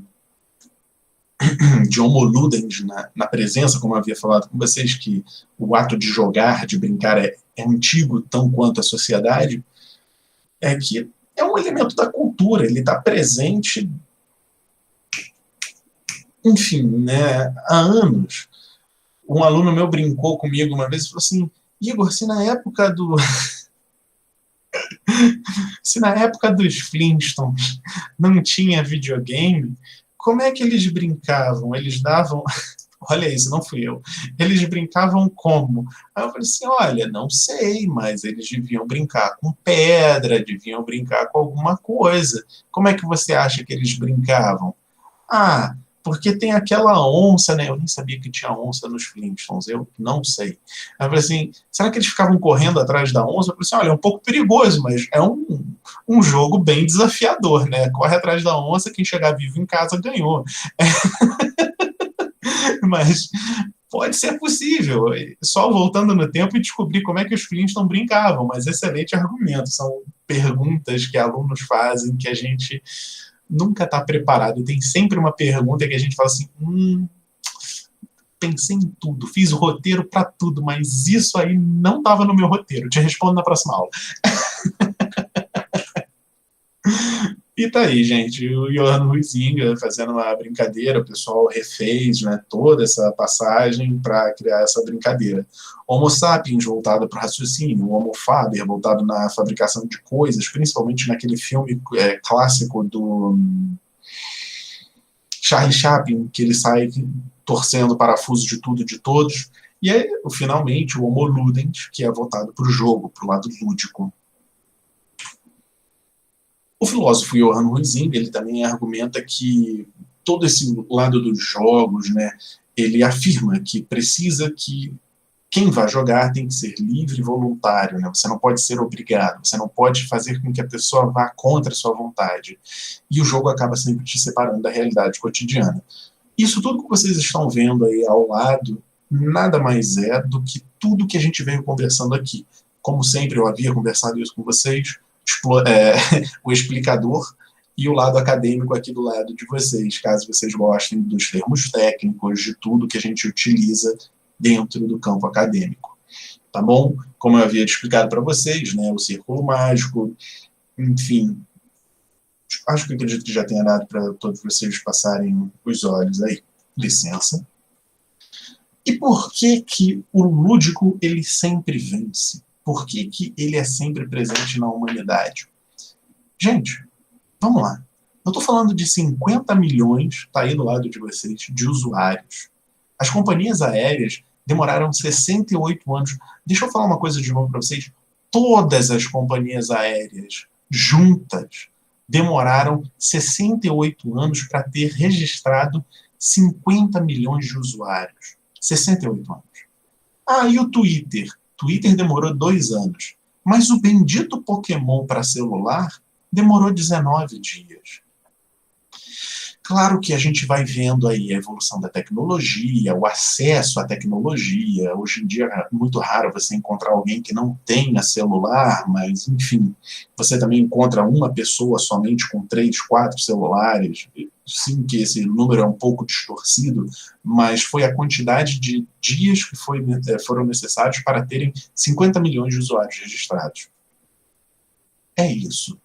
Homo Ludens na presença, como eu havia falado com vocês, que o ato de jogar, de brincar é antigo tão quanto a sociedade, é que é um elemento da cultura, ele está presente, enfim, né, há anos. Um aluno meu brincou comigo uma vez e falou assim, Igor, se na época dos Flintstones não tinha videogame, como é que eles brincavam? Eles davam... Olha isso, não fui eu. Eles brincavam como? Aí eu falei assim, olha, não sei, mas eles deviam brincar com pedra, deviam brincar com alguma coisa. Como é que você acha que eles brincavam? Ah, porque tem aquela onça, né? Eu nem sabia que tinha onça nos Flintstones, eu não sei. Aí eu falei assim, será que eles ficavam correndo atrás da onça? Eu falei assim, olha, é um pouco perigoso, mas é um jogo bem desafiador, né? Corre atrás da onça, quem chegar vivo em casa ganhou. Mas pode ser possível, só voltando no tempo e descobrir como é que os Flintstones brincavam, mas excelente argumento, são perguntas que alunos fazem que a gente nunca está preparado, tem sempre uma pergunta que a gente fala assim, pensei em tudo, fiz o roteiro para tudo, mas isso aí não estava no meu roteiro, te respondo na próxima aula. E tá aí, gente, o Johan Huizinga fazendo uma brincadeira, o pessoal refez, né, toda essa passagem para criar essa brincadeira. Homo sapiens voltado para o raciocínio, Homo faber voltado na fabricação de coisas, principalmente naquele filme clássico do Charlie Chaplin, que ele sai torcendo o parafuso de tudo e de todos, e aí, finalmente, o Homo ludens, que é voltado para o jogo, para o lado lúdico. O filósofo Johan Huizinga, ele também argumenta que todo esse lado dos jogos, né, ele afirma que precisa que quem vai jogar tem que ser livre e voluntário, né? Você não pode ser obrigado, você não pode fazer com que a pessoa vá contra a sua vontade. E o jogo acaba sempre te separando da realidade cotidiana. Isso tudo que vocês estão vendo aí ao lado, nada mais é do que tudo que a gente veio conversando aqui. Como sempre, eu havia conversado isso com vocês, o explicador e o lado acadêmico aqui do lado de vocês, caso vocês gostem dos termos técnicos, de tudo que a gente utiliza dentro do campo acadêmico. tá bom? Como eu havia explicado para vocês, né, o círculo mágico, enfim, acho que acredito que já tenha dado para todos vocês passarem os olhos aí. Licença. E por que que o lúdico ele sempre vence? Por que que ele é sempre presente na humanidade? Gente, vamos lá. Eu estou falando de 50 milhões, tá aí do lado de vocês, de usuários. As companhias aéreas demoraram 68 anos. Deixa eu falar uma coisa de novo para vocês. Todas as companhias aéreas juntas demoraram 68 anos para ter registrado 50 milhões de usuários. 68 anos. Ah, e o Twitter? Twitter demorou 2 anos. Mas o bendito Pokémon para celular demorou 19 dias. Claro que a gente vai vendo aí a evolução da tecnologia, o acesso à tecnologia. Hoje em dia é muito raro você encontrar alguém que não tenha celular, mas, enfim, você também encontra uma pessoa somente com 3, 4 celulares. Sim, que esse número é um pouco distorcido, mas foi a quantidade de dias que foram necessários para terem 50 milhões de usuários registrados. É isso.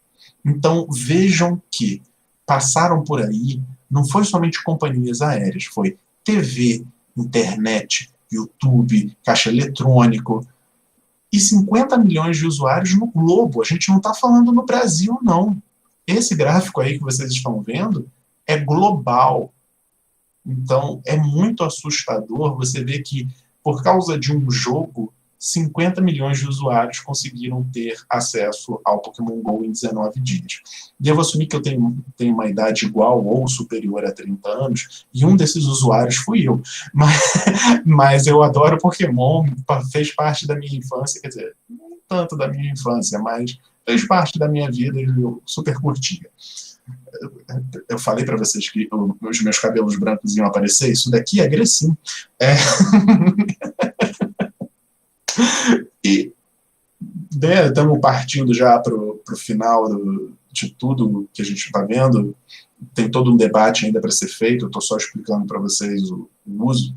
Então, vejam que passaram por aí, não foi somente companhias aéreas, foi TV, internet, YouTube, caixa eletrônico, e 50 milhões de usuários no globo. A gente não está falando no Brasil, não. Esse gráfico aí que vocês estão vendo é global. Então, é muito assustador você ver que, por causa de um jogo, 50 milhões de usuários conseguiram ter acesso ao Pokémon GO em 19 dias. Devo assumir que eu tenho uma idade igual ou superior a 30 anos, e um desses usuários fui eu. Mas eu adoro Pokémon, fez parte da minha infância, quer dizer, não tanto da minha infância, mas fez parte da minha vida e eu super curtia. Eu falei para vocês que os meus cabelos brancos iam aparecer, isso daqui é Grecin. E estamos partindo já para o final de tudo que a gente está vendo. Tem todo um debate ainda para ser feito, eu estou só explicando para vocês o uso.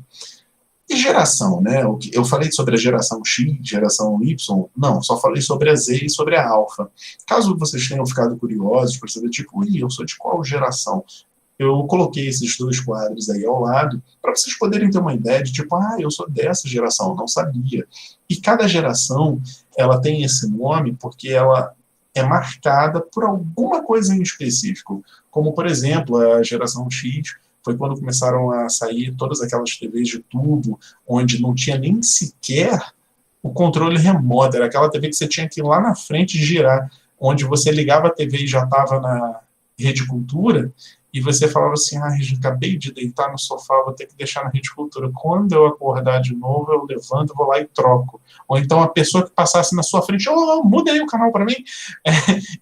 E geração, né? Eu falei sobre a geração X, geração Y, não, só falei sobre a Z e sobre a alfa. Caso vocês tenham ficado curiosos para saber, tipo, eu sou de qual geração? Eu coloquei esses 2 quadros aí ao lado para vocês poderem ter uma ideia de, tipo, eu sou dessa geração, não sabia. E cada geração, ela tem esse nome porque ela é marcada por alguma coisa em específico. Como, por exemplo, a geração X foi quando começaram a sair todas aquelas TVs de tubo, onde não tinha nem sequer o controle remoto. Era aquela TV que você tinha que ir lá na frente girar, onde você ligava a TV e já estava na Rede Cultura, e você falava assim, acabei de deitar no sofá, vou ter que deixar na Rede Cultura. Quando eu acordar de novo, eu levanto, vou lá e troco. Ou então a pessoa que passasse na sua frente, muda aí o canal para mim.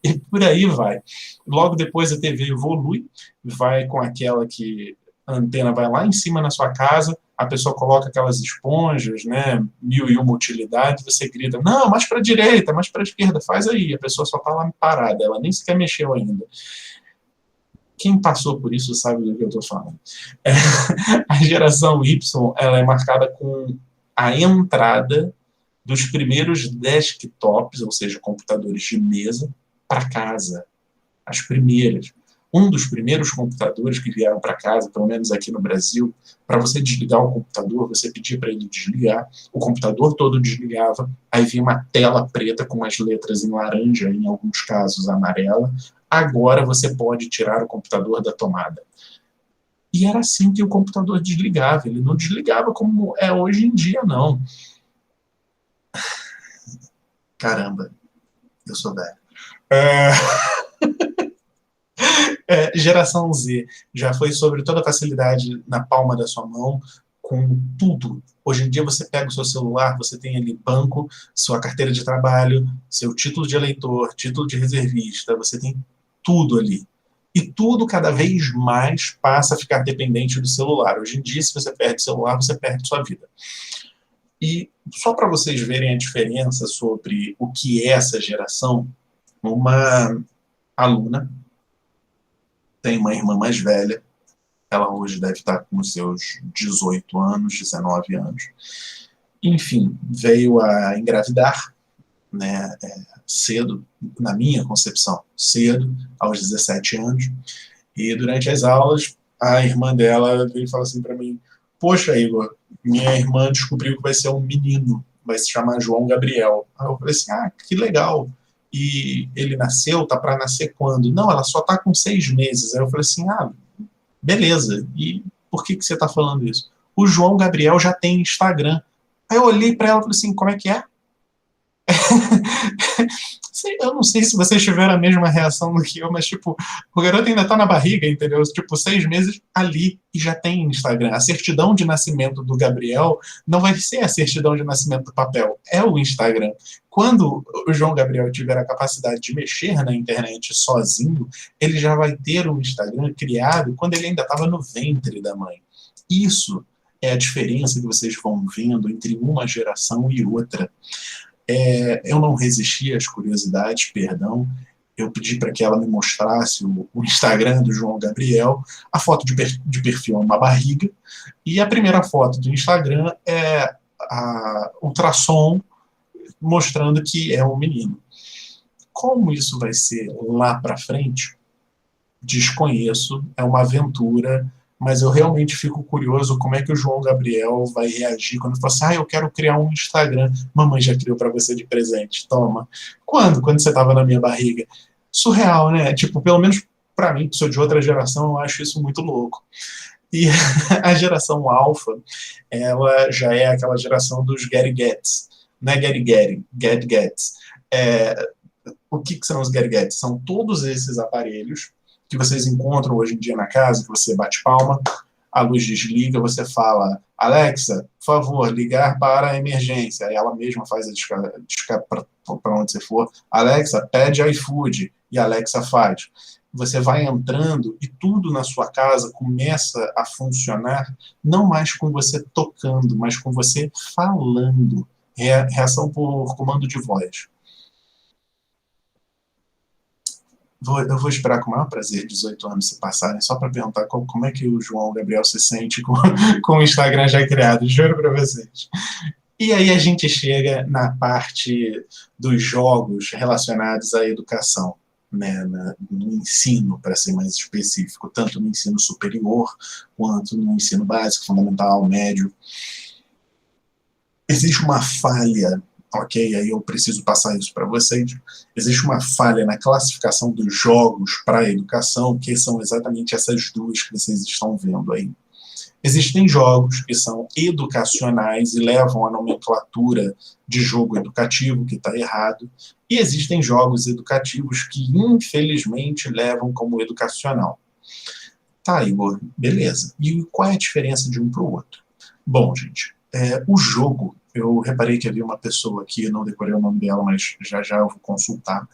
E por aí vai. Logo depois a TV evolui, vai com aquela que a antena vai lá em cima na sua casa, a pessoa coloca aquelas esponjas, né, 1001 utilidades, você grita, não, mais para a direita, mais para a esquerda, faz aí. A pessoa só está lá parada, ela nem sequer mexeu ainda. Quem passou por isso sabe do que eu estou falando. A geração Y ela é marcada com a entrada dos primeiros desktops, ou seja, computadores de mesa, para casa. As primeiras. Um dos primeiros computadores que vieram para casa, pelo menos aqui no Brasil, para você desligar o computador, você pedia para ele desligar, o computador todo desligava, aí vinha uma tela preta com as letras em laranja, em alguns casos amarela. Agora você pode tirar o computador da tomada. E era assim que o computador desligava, ele não desligava como é hoje em dia, não. Caramba, eu sou velho. Geração Z já foi sobre toda a facilidade na palma da sua mão, com tudo. Hoje em dia você pega o seu celular, você tem ali banco, sua carteira de trabalho, seu título de eleitor, título de reservista, você tem tudo ali. E tudo cada vez mais passa a ficar dependente do celular. Hoje em dia, se você perde o celular, você perde sua vida. E só para vocês verem a diferença sobre o que é essa geração, uma aluna tem uma irmã mais velha, ela hoje deve estar com os seus 18 anos, 19 anos, Enfim, veio a engravidar, né, cedo, na minha concepção, cedo, aos 17 anos. E durante as aulas, a irmã dela veio e falou assim para mim: Poxa, Igor, minha irmã descobriu que vai ser um menino, vai se chamar João Gabriel. Aí eu falei assim: Ah, que legal. E ele nasceu, tá para nascer quando? Não, ela só tá com 6 meses. Aí eu falei assim: Ah, beleza. E por que você tá falando isso? O João Gabriel já tem Instagram. Aí eu olhei para ela e falei assim: Como é que é? Eu não sei se vocês tiveram a mesma reação do que eu, mas, tipo, o garoto ainda tá na barriga, entendeu? Tipo, 6 meses ali e já tem Instagram. A certidão de nascimento do Gabriel não vai ser a certidão de nascimento do papel, é o Instagram. Quando o João Gabriel tiver a capacidade de mexer na internet sozinho, ele já vai ter um Instagram criado quando ele ainda estava no ventre da mãe. Isso é a diferença que vocês vão vendo entre uma geração e outra. Eu não resisti às curiosidades, perdão. Eu pedi para que ela me mostrasse o Instagram do João Gabriel. A foto de perfil é uma barriga. E a primeira foto do Instagram é a ultrassom mostrando que é um menino. Como isso vai ser lá para frente, desconheço. É uma aventura, mas eu realmente fico curioso como é que o João Gabriel vai reagir quando fala assim: eu quero criar um Instagram. Mamãe já criou para você de presente, toma. Quando? Quando você estava na minha barriga. Surreal, né? Tipo, pelo menos para mim, que sou de outra geração, eu acho isso muito louco. E a geração alfa, ela já é aquela geração dos Getty Gets. Não é Getty Getty, Get Gets. O que são os Getty Gets? São todos esses aparelhos que vocês encontram hoje em dia na casa, que você bate palma, a luz desliga, você fala: Alexa, por favor, ligar para a emergência. Aí ela mesma faz a discar para onde você for. Alexa, pede iFood. E a Alexa faz. Você vai entrando e tudo na sua casa começa a funcionar, não mais com você tocando, mas com você falando. Reação por comando de voz. Eu vou esperar com o maior prazer 18 anos se passarem, só para perguntar como é que o João Gabriel se sente com o Instagram já criado, juro para vocês. E aí a gente chega na parte dos jogos relacionados à educação, né, no ensino, para ser mais específico, tanto no ensino superior quanto no ensino básico, fundamental, médio. Existe uma falha, ok? Aí eu preciso passar isso para vocês. Existe uma falha na classificação dos jogos para a educação, que são exatamente essas duas que vocês estão vendo aí. Existem jogos que são educacionais e levam a nomenclatura de jogo educativo, que está errado, e existem jogos educativos que, infelizmente, levam como educacional. Tá, Igor, beleza. E qual é a diferença de um para o outro? Bom, gente, o jogo, eu reparei que havia uma pessoa aqui, eu não decorei o nome dela, mas já já eu vou consultar,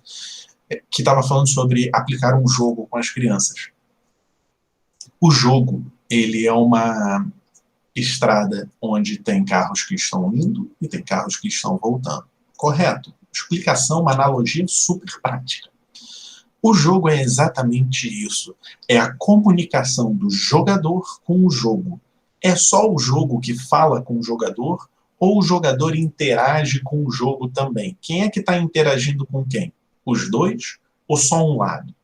que estava falando sobre aplicar um jogo com as crianças. O jogo, ele é uma estrada onde tem carros que estão indo e tem carros que estão voltando. Correto? Explicação, uma analogia super prática. O jogo é exatamente isso. É a comunicação do jogador com o jogo. É só o jogo que fala com o jogador ou o jogador interage com o jogo também? Quem é que está interagindo com quem? Os dois ou só um lado?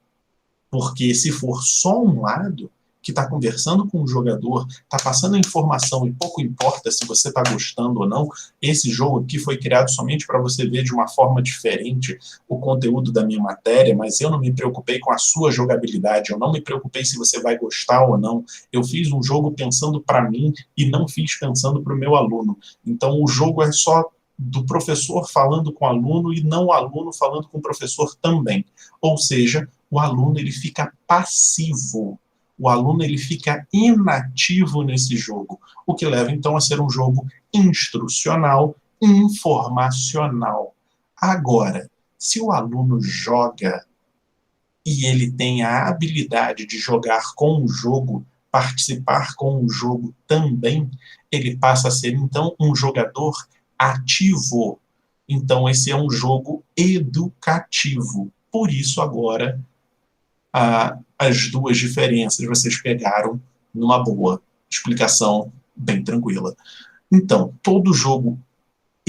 Porque se for só um lado que está conversando com o jogador, está passando a informação e pouco importa se você está gostando ou não, esse jogo aqui foi criado somente para você ver de uma forma diferente o conteúdo da minha matéria, mas eu não me preocupei com a sua jogabilidade, eu não me preocupei se você vai gostar ou não. Eu fiz um jogo pensando para mim e não fiz pensando para o meu aluno. Então o jogo é só do professor falando com o aluno e não o aluno falando com o professor também. Ou seja, o aluno ele fica passivo. O aluno ele fica inativo nesse jogo, o que leva então a ser um jogo instrucional, informacional. Agora, se o aluno joga e ele tem a habilidade de jogar com o jogo, participar com o jogo também, ele passa a ser então um jogador ativo. Então esse é um jogo educativo. Por isso agora as duas diferenças vocês pegaram numa boa explicação bem tranquila. Então, todo jogo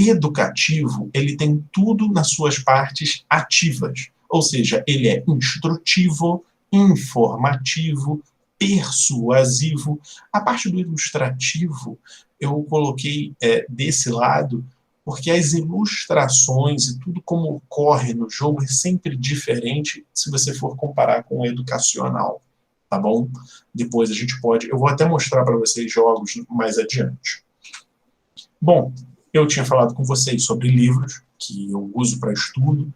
educativo, ele tem tudo nas suas partes ativas. Ou seja, ele é instrutivo, informativo, persuasivo. A parte do ilustrativo, eu coloquei desse lado, porque as ilustrações e tudo como ocorre no jogo é sempre diferente se você for comparar com o educacional, tá bom? Depois a gente pode... Eu vou até mostrar para vocês jogos mais adiante. Bom, eu tinha falado com vocês sobre livros que eu uso para estudo.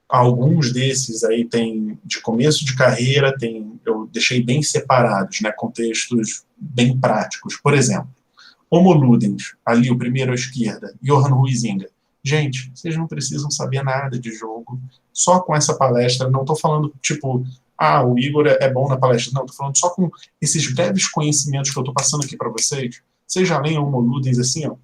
Alguns desses aí tem de começo de carreira, eu deixei bem separados, né, contextos bem práticos. Por exemplo, Homo Ludens, ali o primeiro à esquerda, Johann Huizinga. Gente, vocês não precisam saber nada de jogo, só com essa palestra, não estou falando tipo, o Igor é bom na palestra, não, estou falando só com esses breves conhecimentos que eu estou passando aqui para vocês. Vocês já leem Homo Ludens assim, ó,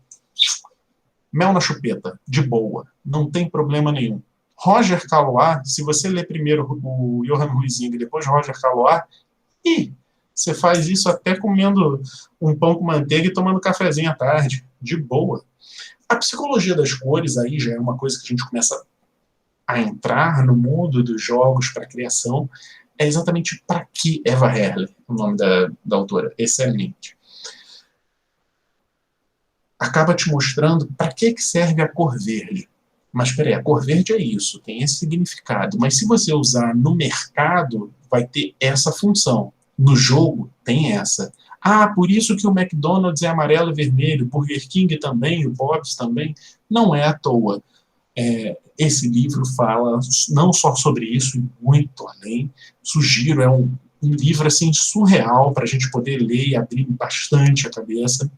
mel na chupeta, de boa, não tem problema nenhum. Roger Caillois, se você ler primeiro o Johann Huizinga e depois Roger Caillois, você faz isso até comendo um pão com manteiga e tomando cafezinho à tarde, de boa. A psicologia das cores aí já é uma coisa que a gente começa a entrar no mundo dos jogos para criação. É exatamente para que Eva Herle, o nome da autora, excelente. Acaba te mostrando para que serve a cor verde. Mas, peraí, a cor verde é isso, tem esse significado. Mas se você usar no mercado, vai ter essa função. No jogo, tem essa. Por isso que o McDonald's é amarelo e vermelho, o Burger King também, o Bob's também. Não é à toa. Esse livro fala não só sobre isso, e muito além. Sugiro, é um livro assim, surreal para a gente poder ler e abrir bastante a cabeça.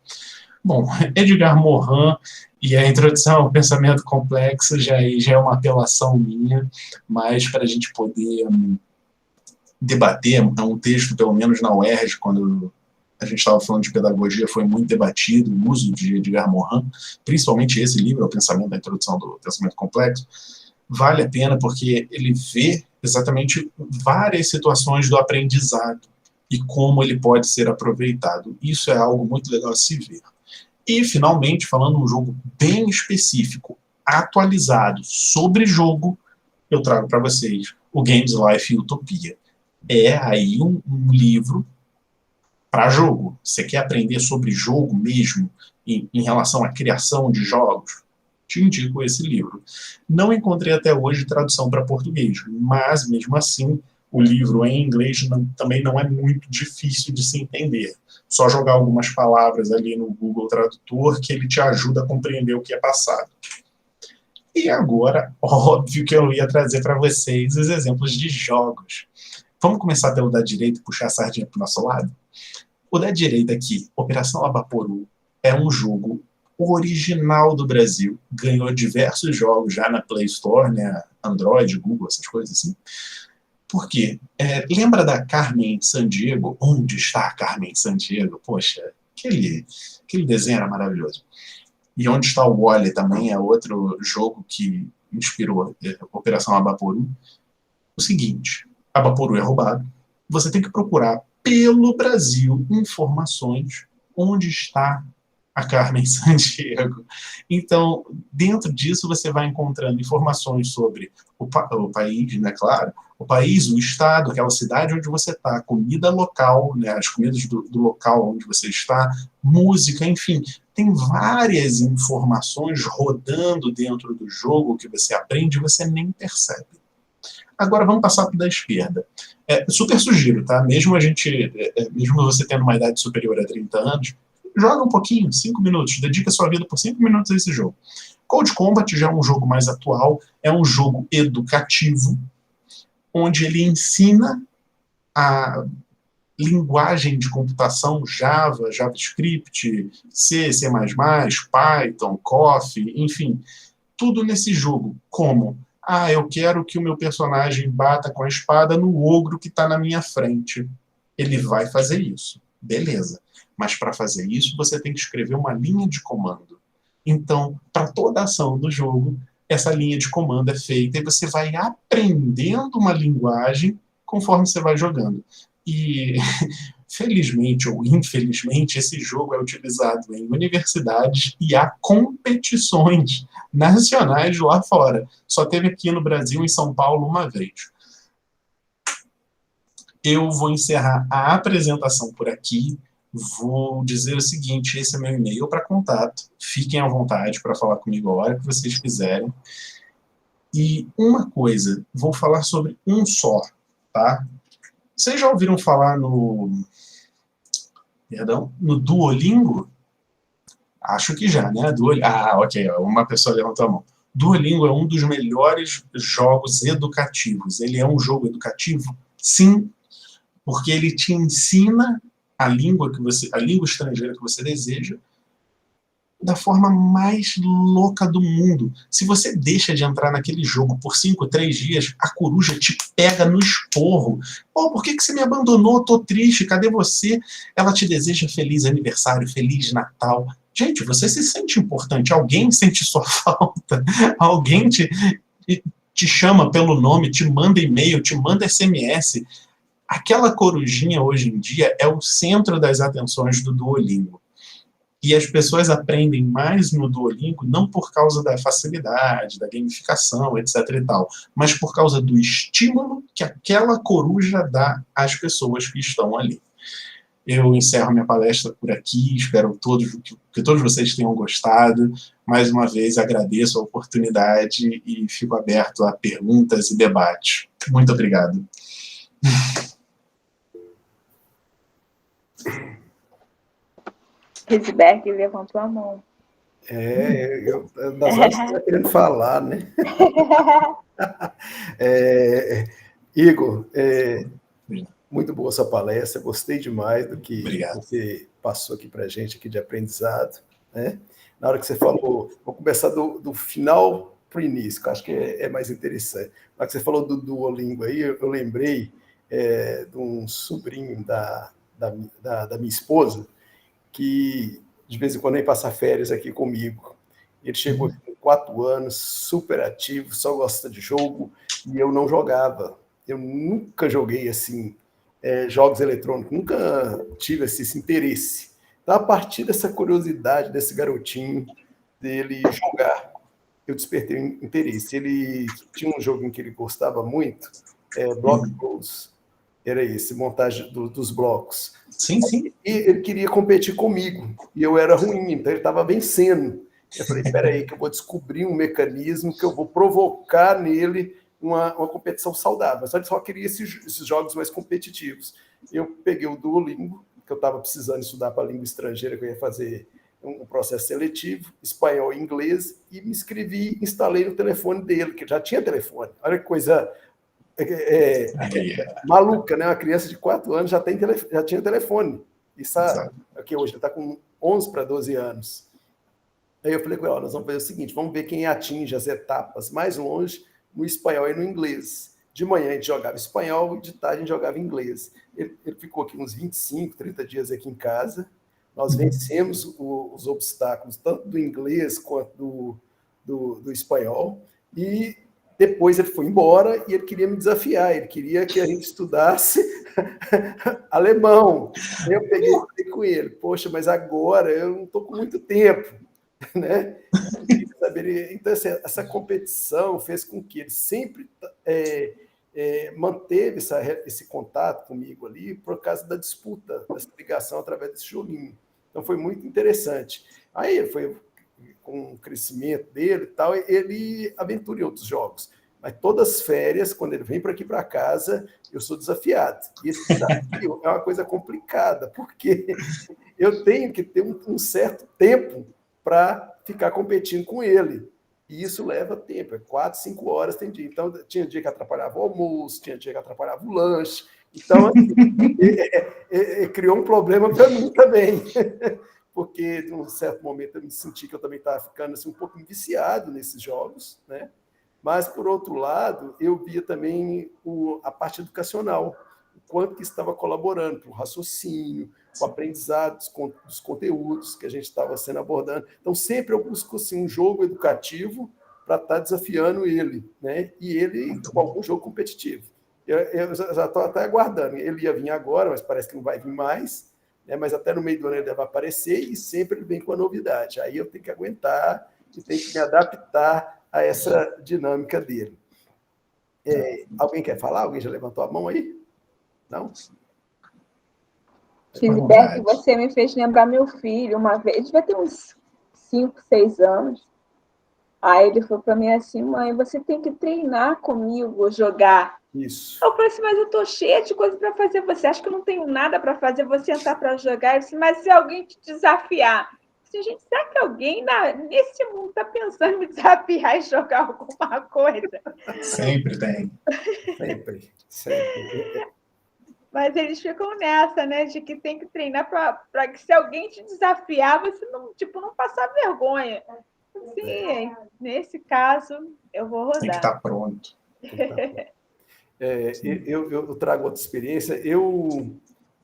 Bom, Edgar Morin e a introdução ao pensamento complexo já é uma apelação minha, mas para a gente poder debater, é um texto, pelo menos na UERJ, quando a gente estava falando de pedagogia, foi muito debatido o uso de Edgar Morin, principalmente esse livro, O Pensamento da Introdução do Pensamento Complexo, vale a pena porque ele vê exatamente várias situações do aprendizado e como ele pode ser aproveitado. Isso é algo muito legal a se ver. E, finalmente, falando de um jogo bem específico, atualizado, sobre jogo, eu trago para vocês o Games Life Utopia. É aí um livro para jogo. Você quer aprender sobre jogo mesmo, em relação à criação de jogos? Te indico esse livro. Não encontrei até hoje tradução para português, mas, mesmo assim, o livro em inglês também não é muito difícil de se entender. Só jogar algumas palavras ali no Google Tradutor que ele te ajuda a compreender o que é passado. E agora, óbvio que eu ia trazer para vocês os exemplos de jogos. Vamos começar pelo da direita e puxar a sardinha para o nosso lado? O da direita aqui, Operação Abaporu, é um jogo original do Brasil. Ganhou diversos jogos já na Play Store, né? Android, Google, essas coisas assim. Por quê? Lembra da Carmen Sandiego? Onde está a Carmen Sandiego? Poxa, aquele desenho era maravilhoso. E Onde Está o Wally também é outro jogo que inspirou Operação Abaporu. O seguinte, Abaporu é roubado. Você tem que procurar pelo Brasil informações onde está a Carmen Sandiego. Então, dentro disso, você vai encontrando informações sobre o país, né, claro, o país, o estado, aquela cidade onde você está, comida local, né, as comidas do local onde você está, música, enfim, tem várias informações rodando dentro do jogo que você aprende e você nem percebe. Agora vamos passar para o da esquerda. Super sugiro, tá? Mesmo você tendo uma idade superior a 30 anos, joga um pouquinho, 5 minutos, dedica sua vida por 5 minutos a esse jogo. Code Combat já é um jogo mais atual, é um jogo educativo, onde ele ensina a linguagem de computação Java, JavaScript, C, C++, Python, Coffee, enfim, tudo nesse jogo. Como? Eu quero que o meu personagem bata com a espada no ogro que está na minha frente. Ele vai fazer isso. Beleza. Mas para fazer isso, você tem que escrever uma linha de comando. Então, para toda a ação do jogo, essa linha de comando é feita e você vai aprendendo uma linguagem conforme você vai jogando. E, felizmente ou infelizmente, esse jogo é utilizado em universidades e há competições nacionais lá fora. Só teve aqui no Brasil, em São Paulo, uma vez. Eu vou encerrar a apresentação por aqui. Vou dizer o seguinte: esse é meu e-mail para contato. Fiquem à vontade para falar comigo a hora que vocês quiserem. E uma coisa, vou falar sobre um só, tá? Vocês já ouviram falar no Duolingo? Acho que já, né? Ok, uma pessoa levantou a mão. Duolingo é um dos melhores jogos educativos. Ele é um jogo educativo? Sim, porque ele te ensina a língua estrangeira que você deseja da forma mais louca do mundo. Se você deixa de entrar naquele jogo por 5, 3 dias, a coruja te pega no esporro. Pô, por que você me abandonou? Tô triste, cadê você? Ela te deseja feliz aniversário, feliz Natal. Gente, você se sente importante, alguém sente sua falta, alguém te chama pelo nome, te manda e-mail, te manda SMS. Aquela corujinha hoje em dia é o centro das atenções do Duolingo. E as pessoas aprendem mais no Duolingo não por causa da facilidade, da gamificação, etc. e tal, mas por causa do estímulo que aquela coruja dá às pessoas que estão ali. Eu encerro minha palestra por aqui, espero que todos vocês tenham gostado. Mais uma vez, agradeço a oportunidade e fico aberto a perguntas e debates. Muito obrigado. Risberg levantou a mão. Das horas que você está querendo falar, né? Igor, muito boa essa palestra, gostei demais do que você passou aqui para a gente aqui de aprendizado, né? Na hora que você falou, vou começar do final para o início, que eu acho que é mais interessante. Na hora que você falou do Duolingo aí, eu lembrei de um sobrinho da minha esposa, que de vez em quando vem passar férias aqui comigo. Ele chegou aqui com 4 anos, super ativo, só gosta de jogo, e eu não jogava. Eu nunca joguei assim, jogos eletrônicos, nunca tive esse interesse. Então, a partir dessa curiosidade desse garotinho, dele jogar, eu despertei um interesse. Ele tinha um joguinho que ele gostava muito, Block Bros. Era esse, montagem dos blocos. Sim, sim. E ele queria competir comigo, e eu era ruim, então ele estava vencendo. Eu falei, peraí, que eu vou descobrir um mecanismo que eu vou provocar nele uma competição saudável. Mas ele só queria esses jogos mais competitivos. Eu peguei o Duolingo, que eu estava precisando estudar para a língua estrangeira, que eu ia fazer um processo seletivo, espanhol e inglês, e me inscrevi, instalei no telefone dele, que já tinha telefone. Olha que coisa maluca, né? Uma criança de 4 anos já tinha telefone. Isso aqui hoje, ele está com 11 para 12 anos. Aí eu falei com ele, nós vamos fazer o seguinte, vamos ver quem atinge as etapas mais longe no espanhol e no inglês. De manhã a gente jogava espanhol e de tarde a gente jogava inglês. Ele ficou aqui uns 25, 30 dias aqui em casa. Nós vencemos os obstáculos, tanto do inglês quanto do espanhol. E depois ele foi embora e ele queria me desafiar, ele queria que a gente estudasse alemão. Eu peguei e falei com ele, poxa, mas agora eu não estou com muito tempo, né? Então, essa competição fez com que ele sempre manteve esse contato comigo ali por causa da disputa, dessa ligação através desse joguinho. Então, foi muito interessante. Aí ele foi com o crescimento dele e tal, ele aventura em outros jogos. Mas todas as férias, quando ele vem para aqui para casa, eu sou desafiado. E esse desafio é uma coisa complicada, porque eu tenho que ter um certo tempo para ficar competindo com ele. E isso leva tempo, 4, 5 horas tem dia. Então, tinha dia que atrapalhava o almoço, tinha dia que atrapalhava o lanche. Então, assim, criou um problema para mim também. Porque, de um certo momento, eu me senti que eu também estava ficando assim, um pouco viciado nesses jogos, né? Mas, por outro lado, eu via também a parte educacional, o quanto que estava colaborando para o raciocínio, o aprendizado dos conteúdos que a gente estava sendo abordando. Então, sempre eu busco assim, um jogo educativo para estar desafiando ele, né? E ele com algum jogo competitivo. Eu já estou até aguardando. Ele ia vir agora, mas parece que não vai vir mais, né? Mas até no meio do ano ele vai aparecer e sempre ele vem com a novidade. Aí eu tenho que aguentar e tenho que me adaptar a essa dinâmica dele. Alguém quer falar? Alguém já levantou a mão aí? Não? Gisberto, você me fez lembrar meu filho uma vez, ele devia ter uns 5, 6 anos. Aí ele falou para mim assim, mãe, você tem que treinar comigo, jogar. Isso. Eu falei assim, mas eu estou cheia de coisa para fazer. Você acha que eu não tenho nada para fazer? Vou sentar para jogar. Eu disse, mas se alguém te desafiar? Eu disse, gente, será que alguém nesse mundo está pensando em me desafiar e jogar alguma coisa? Sempre tem. Sempre. Mas eles ficam nessa, né? De que tem que treinar para que se alguém te desafiar, você não passar vergonha. Sim, nesse caso, eu vou rodar. Tem que estar pronto. Eu trago outra experiência. Eu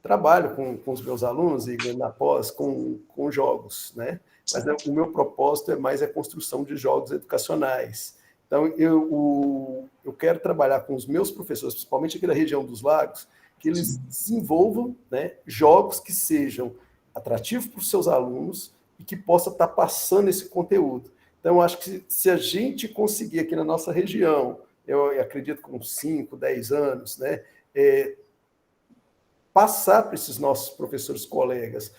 trabalho com os meus alunos, Igor, na pós, com jogos, né? Mas o meu propósito é mais a construção de jogos educacionais. Então, eu quero trabalhar com os meus professores, principalmente aqui da região dos lagos, que eles desenvolvam, né, jogos que sejam atrativos para os seus alunos e que possa estar passando esse conteúdo. Então, eu acho que se a gente conseguir aqui na nossa região, eu acredito com 5, 10 anos, né, passar para esses nossos professores colegas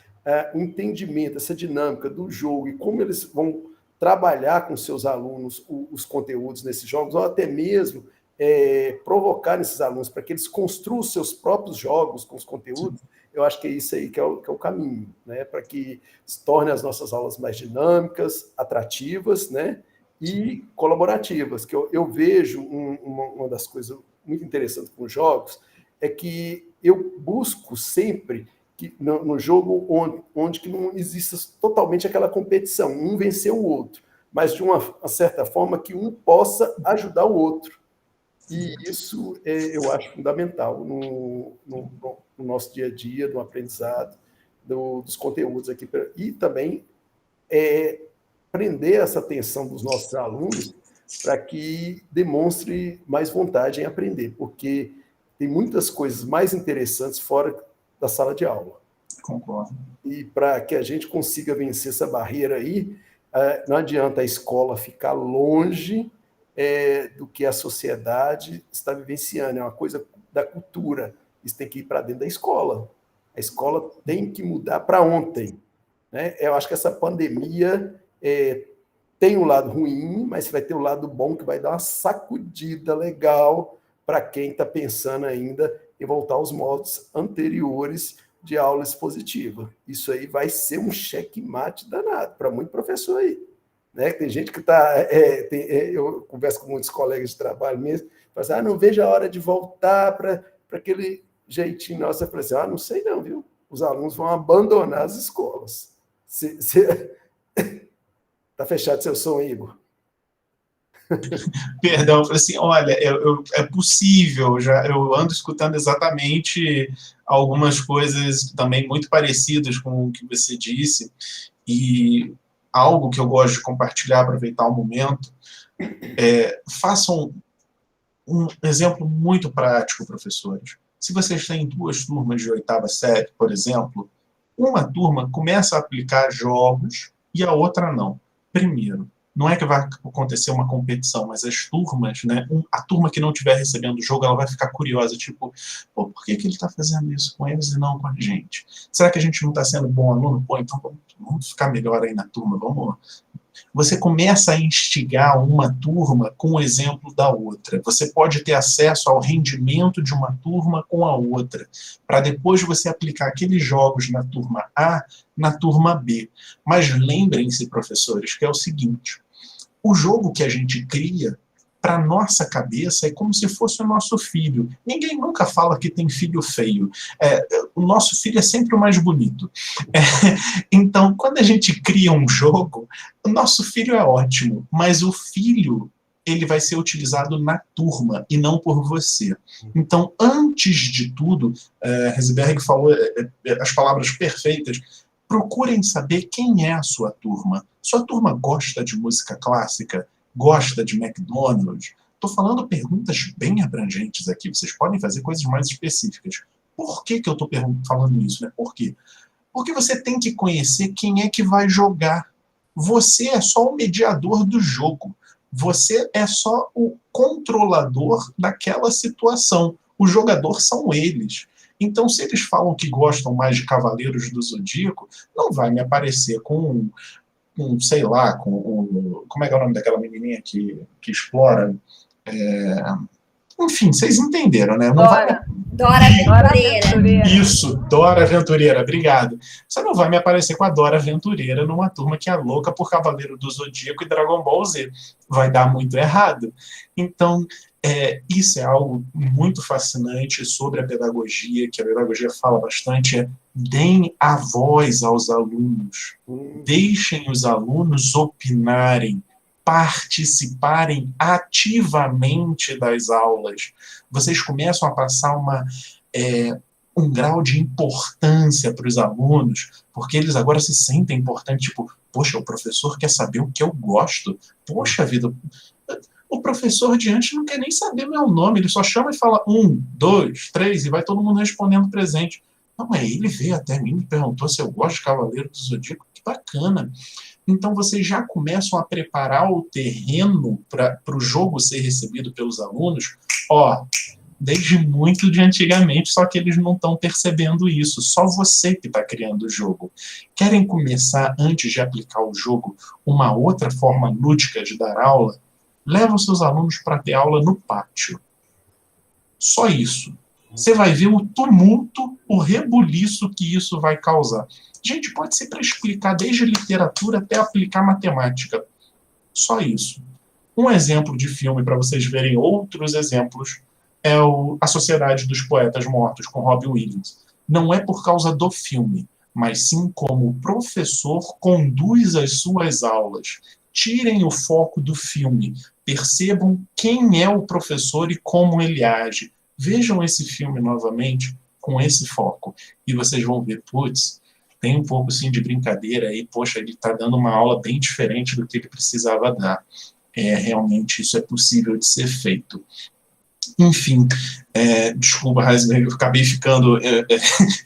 o entendimento, essa dinâmica do jogo e como eles vão trabalhar com seus alunos os conteúdos nesses jogos, ou até mesmo provocar nesses alunos para que eles construam seus próprios jogos com os conteúdos, eu acho que é isso aí que é o caminho, né? Para que se torne as nossas aulas mais dinâmicas, atrativas, né? E colaborativas, que eu vejo uma das coisas muito interessantes com os jogos é que eu busco sempre que no jogo onde que não exista totalmente aquela competição, um vencer o outro, mas de uma certa forma que um possa ajudar o outro. E isso eu acho fundamental no nosso dia a dia, no aprendizado dos conteúdos aqui. E também prender essa atenção dos nossos alunos para que demonstre mais vontade em aprender, porque tem muitas coisas mais interessantes fora da sala de aula. Concordo. E para que a gente consiga vencer essa barreira aí, não adianta a escola ficar longe do que a sociedade está vivenciando. É uma coisa da cultura. Isso tem que ir para dentro da escola. A escola tem que mudar para ontem, né? Eu acho que essa pandemia tem um lado ruim, mas vai ter um lado bom que vai dar uma sacudida legal para quem está pensando ainda em voltar aos modos anteriores de aula expositiva. Isso aí vai ser um checkmate danado para muito professor aí. Né? Tem gente que está... eu converso com muitos colegas de trabalho mesmo, fala assim, não vejo a hora de voltar para aquele jeitinho nosso. Eu falei assim, não sei não, viu? Os alunos vão abandonar as escolas. Está fechado seu som, Igor? Perdão, eu falei assim, olha, é possível, eu ando escutando exatamente algumas coisas também muito parecidas com o que você disse, e algo que eu gosto de compartilhar, aproveitar o momento, façam um exemplo muito prático, professores. Se vocês têm 2 turmas de 8ª série, por exemplo, uma turma começa a aplicar jogos e a outra não. Primeiro, não é que vai acontecer uma competição, mas as turmas, né, a turma que não estiver recebendo o jogo, ela vai ficar curiosa, tipo, por que ele está fazendo isso com eles e não com a gente? Será que a gente não está sendo bom aluno? Então vamos ficar melhor aí na turma, vamos... Você começa a instigar uma turma com o exemplo da outra. Você pode ter acesso ao rendimento de uma turma com a outra, para depois você aplicar aqueles jogos na turma A, na turma B. Mas lembrem-se, professores, que é o seguinte, o jogo que a gente cria, para nossa cabeça, é como se fosse o nosso filho. Ninguém nunca fala que tem filho feio. O nosso filho é sempre o mais bonito. Então, quando a gente cria um jogo, o nosso filho é ótimo, mas o filho, ele vai ser utilizado na turma e não por você. Então, antes de tudo, Hesberg falou as palavras perfeitas, procurem saber quem é a sua turma. Sua turma gosta de música clássica? Gosta de McDonald's? Estou falando perguntas bem abrangentes aqui, vocês podem fazer coisas mais específicas. Por que eu estou falando isso? Né? Por quê? Porque você tem que conhecer quem é que vai jogar. Você é só o mediador do jogo. Você é só o controlador daquela situação. O jogador são eles. Então, se eles falam que gostam mais de Cavaleiros do Zodíaco, não vai me aparecer sei lá, como é que é o nome daquela menininha que explora? Enfim, vocês entenderam, né? Não vai... Dora Aventureira. Isso, Dora Aventureira, obrigado. Você não vai me aparecer com a Dora Aventureira numa turma que é louca por Cavaleiro do Zodíaco e Dragon Ball Z. Vai dar muito errado. Então, isso é algo muito fascinante sobre a pedagogia, que a pedagogia fala bastante, deem a voz aos alunos. Deixem os alunos opinarem, participarem ativamente das aulas. Vocês começam a passar um grau de importância para os alunos, porque eles agora se sentem importantes, tipo, poxa, o professor quer saber o que eu gosto. Poxa vida, o professor de antes não quer nem saber meu nome, ele só chama e fala 1, 2, 3, e vai todo mundo respondendo presente. Não, mas ele veio até mim e me perguntou se eu gosto de Cavaleiro do Zodíaco, que bacana. Então, vocês já começam a preparar o terreno para o jogo ser recebido pelos alunos, desde muito de antigamente, só que eles não estão percebendo isso. Só você que está criando o jogo. Querem começar, antes de aplicar o jogo, uma outra forma lúdica de dar aula? Leva os seus alunos para ter aula no pátio. Só isso. Você vai ver o tumulto, o rebuliço que isso vai causar. Gente, pode ser para explicar desde literatura até aplicar matemática. Só isso. Um exemplo de filme, para vocês verem outros exemplos, é A Sociedade dos Poetas Mortos, com Robin Williams. Não é por causa do filme, mas sim como o professor conduz as suas aulas. Tirem o foco do filme. Percebam quem é o professor e como ele age. Vejam esse filme novamente com esse foco. E vocês vão ver, putz, tem um pouco sim de brincadeira aí, poxa, ele está dando uma aula bem diferente do que ele precisava dar. Realmente isso é possível de ser feito. Enfim, desculpa, Raíssa, eu acabei ficando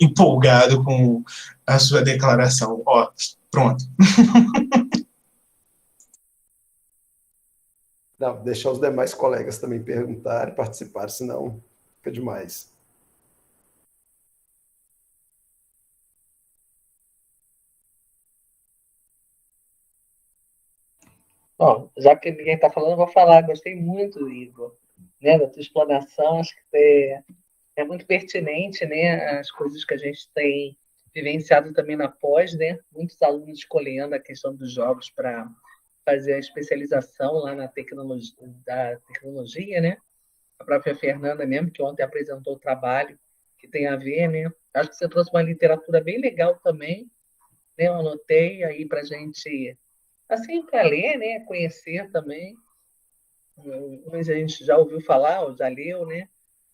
empolgado com a sua declaração. Pronto. Não, deixar os demais colegas também perguntarem, participarem, senão fica demais. Bom, já que ninguém está falando, eu vou falar. Gostei muito, Igor, né, da tua explanação. Acho que é muito pertinente, né, as coisas que a gente tem vivenciado também na pós, né? Muitos alunos escolhendo a questão dos jogos para fazer a especialização lá na tecnologia, né? A própria Fernanda mesmo, que ontem apresentou o trabalho que tem a ver, né? Acho que você trouxe uma literatura bem legal também, né? Eu anotei aí para a gente, assim, para ler, né? Conhecer também. Mas a gente já ouviu falar, ou já leu, né?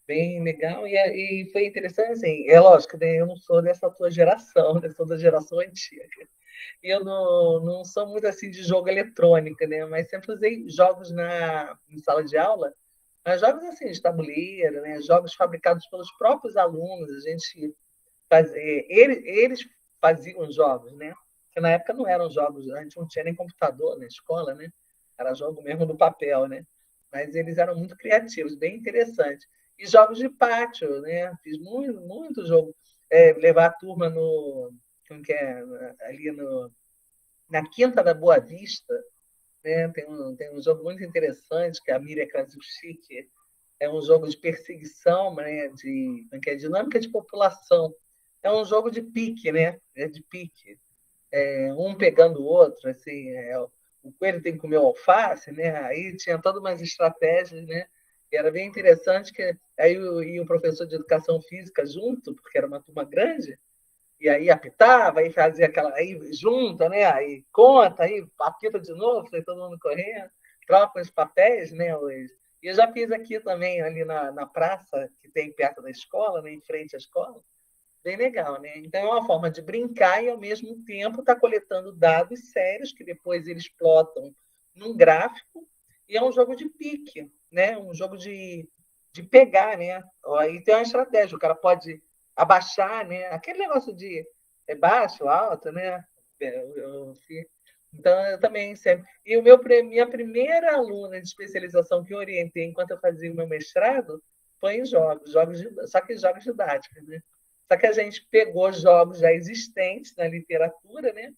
Bem legal. E foi interessante, assim, é lógico, né? Eu não sou dessa tua geração, eu sou da geração antiga. E eu não sou muito assim de jogo eletrônico, né? Mas sempre usei jogos em sala de aula, mas jogos assim de tabuleiro, né? Jogos fabricados pelos próprios alunos. A gente eles faziam jogos, né? Que na época não eram jogos, a gente não tinha nem computador na escola, né? Era jogo mesmo do papel, né? Mas eles eram muito criativos, bem interessantes. E jogos de pátio, né? Fiz muito, muito jogo. Levar a turma como que é, ali na Quinta da Boa Vista, né? Tem um jogo muito interessante, que é a Miriam Krasuchik, é um jogo de perseguição, né? Que é dinâmica de população. É um jogo de pique, né? É de pique. Um pegando o outro, assim, o coelho tem que comer alface, né? Aí tinha todas umas estratégias, né? E era bem interessante que aí ia o professor de educação física junto, porque era uma turma grande, e aí apitava, aí fazia aí junta, né? Aí conta, aí apita de novo, sai todo mundo correndo, troca os papéis, né? E eu já fiz aqui também, ali na praça que tem perto da escola, né? Em frente à escola. Bem legal, né? Então é uma forma de brincar e, ao mesmo tempo, estar coletando dados sérios que depois eles plotam num gráfico, e é um jogo de pique, né, um jogo de pegar, né? Aí tem uma estratégia, o cara pode abaixar, né? Aquele negócio de baixo, alto, né? Então, eu também sempre. E minha primeira aluna de especialização que eu orientei enquanto eu fazia o meu mestrado foi em só que jogos didáticos, né? Só que a gente pegou jogos já existentes na literatura, né?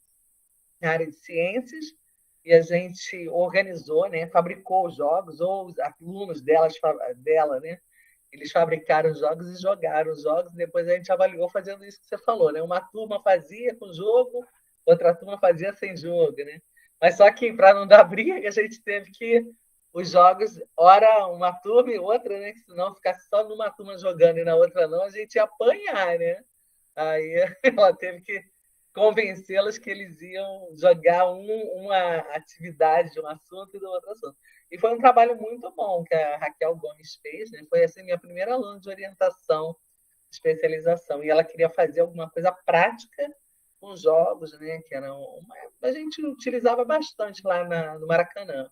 Na área de ciências, e a gente organizou, né? Fabricou os jogos, ou os alunos dela, né? Eles fabricaram os jogos e jogaram os jogos, e depois a gente avaliou fazendo isso que você falou, né? Uma turma fazia com jogo, outra turma fazia sem jogo, né? Mas só que, para não dar briga, a gente teve que os jogos, ora uma turma e outra, né? Senão ficar só numa turma jogando e na outra não, a gente ia apanhar, né? Aí ela teve que convencê-los que eles iam jogar uma atividade de um assunto e do outro assunto. E foi um trabalho muito bom que a Raquel Gomes fez, né? Foi assim, minha primeira aluna de orientação, especialização, e ela queria fazer alguma coisa prática com jogos, né? Que a gente utilizava bastante lá no Maracanã.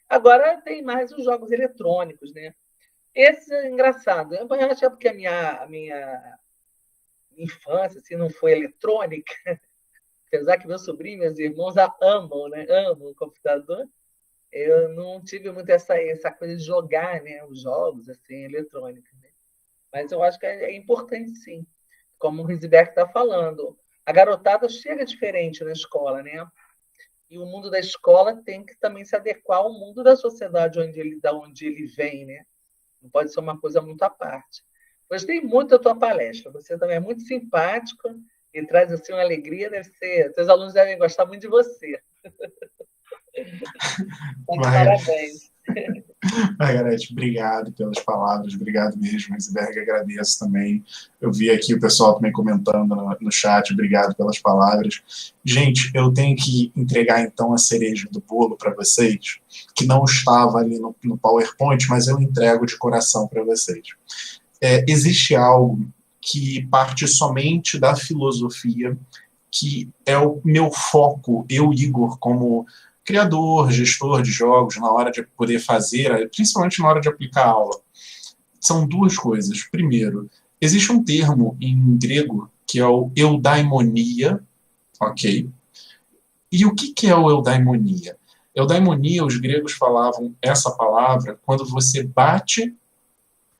Agora tem mais os jogos eletrônicos, né? Esse é engraçado. Eu acho que é porque a minha infância assim, não foi eletrônica, apesar que meu sobrinho e meus irmãos amam, né? Amam o computador. Eu não tive muito essa coisa de jogar, né? Os jogos assim, eletrônicos. Né? Mas eu acho que é importante, sim. Como o Risberg está falando. A garotada chega diferente na escola, né? E o mundo da escola tem que também se adequar ao mundo da sociedade da onde ele vem, né? Não pode ser uma coisa muito à parte. Gostei muito da tua palestra. Você também é muito simpático e traz assim uma alegria. Seus alunos devem gostar muito de você. Parabéns. Margarete, obrigado pelas palavras, obrigado mesmo, Risberg, agradeço também. Eu vi aqui o pessoal também comentando no chat, obrigado pelas palavras. Gente, eu tenho que entregar então a cereja do bolo para vocês, que não estava ali no PowerPoint, mas eu entrego de coração para vocês. Existe algo que parte somente da filosofia, que é o meu foco, eu, Igor, como criador, gestor de jogos, na hora de poder fazer, principalmente na hora de aplicar a aula. São duas coisas. Primeiro, existe um termo em grego que é o eudaimonia, ok? E o que é o eudaimonia? Eudaimonia, os gregos falavam essa palavra quando você bate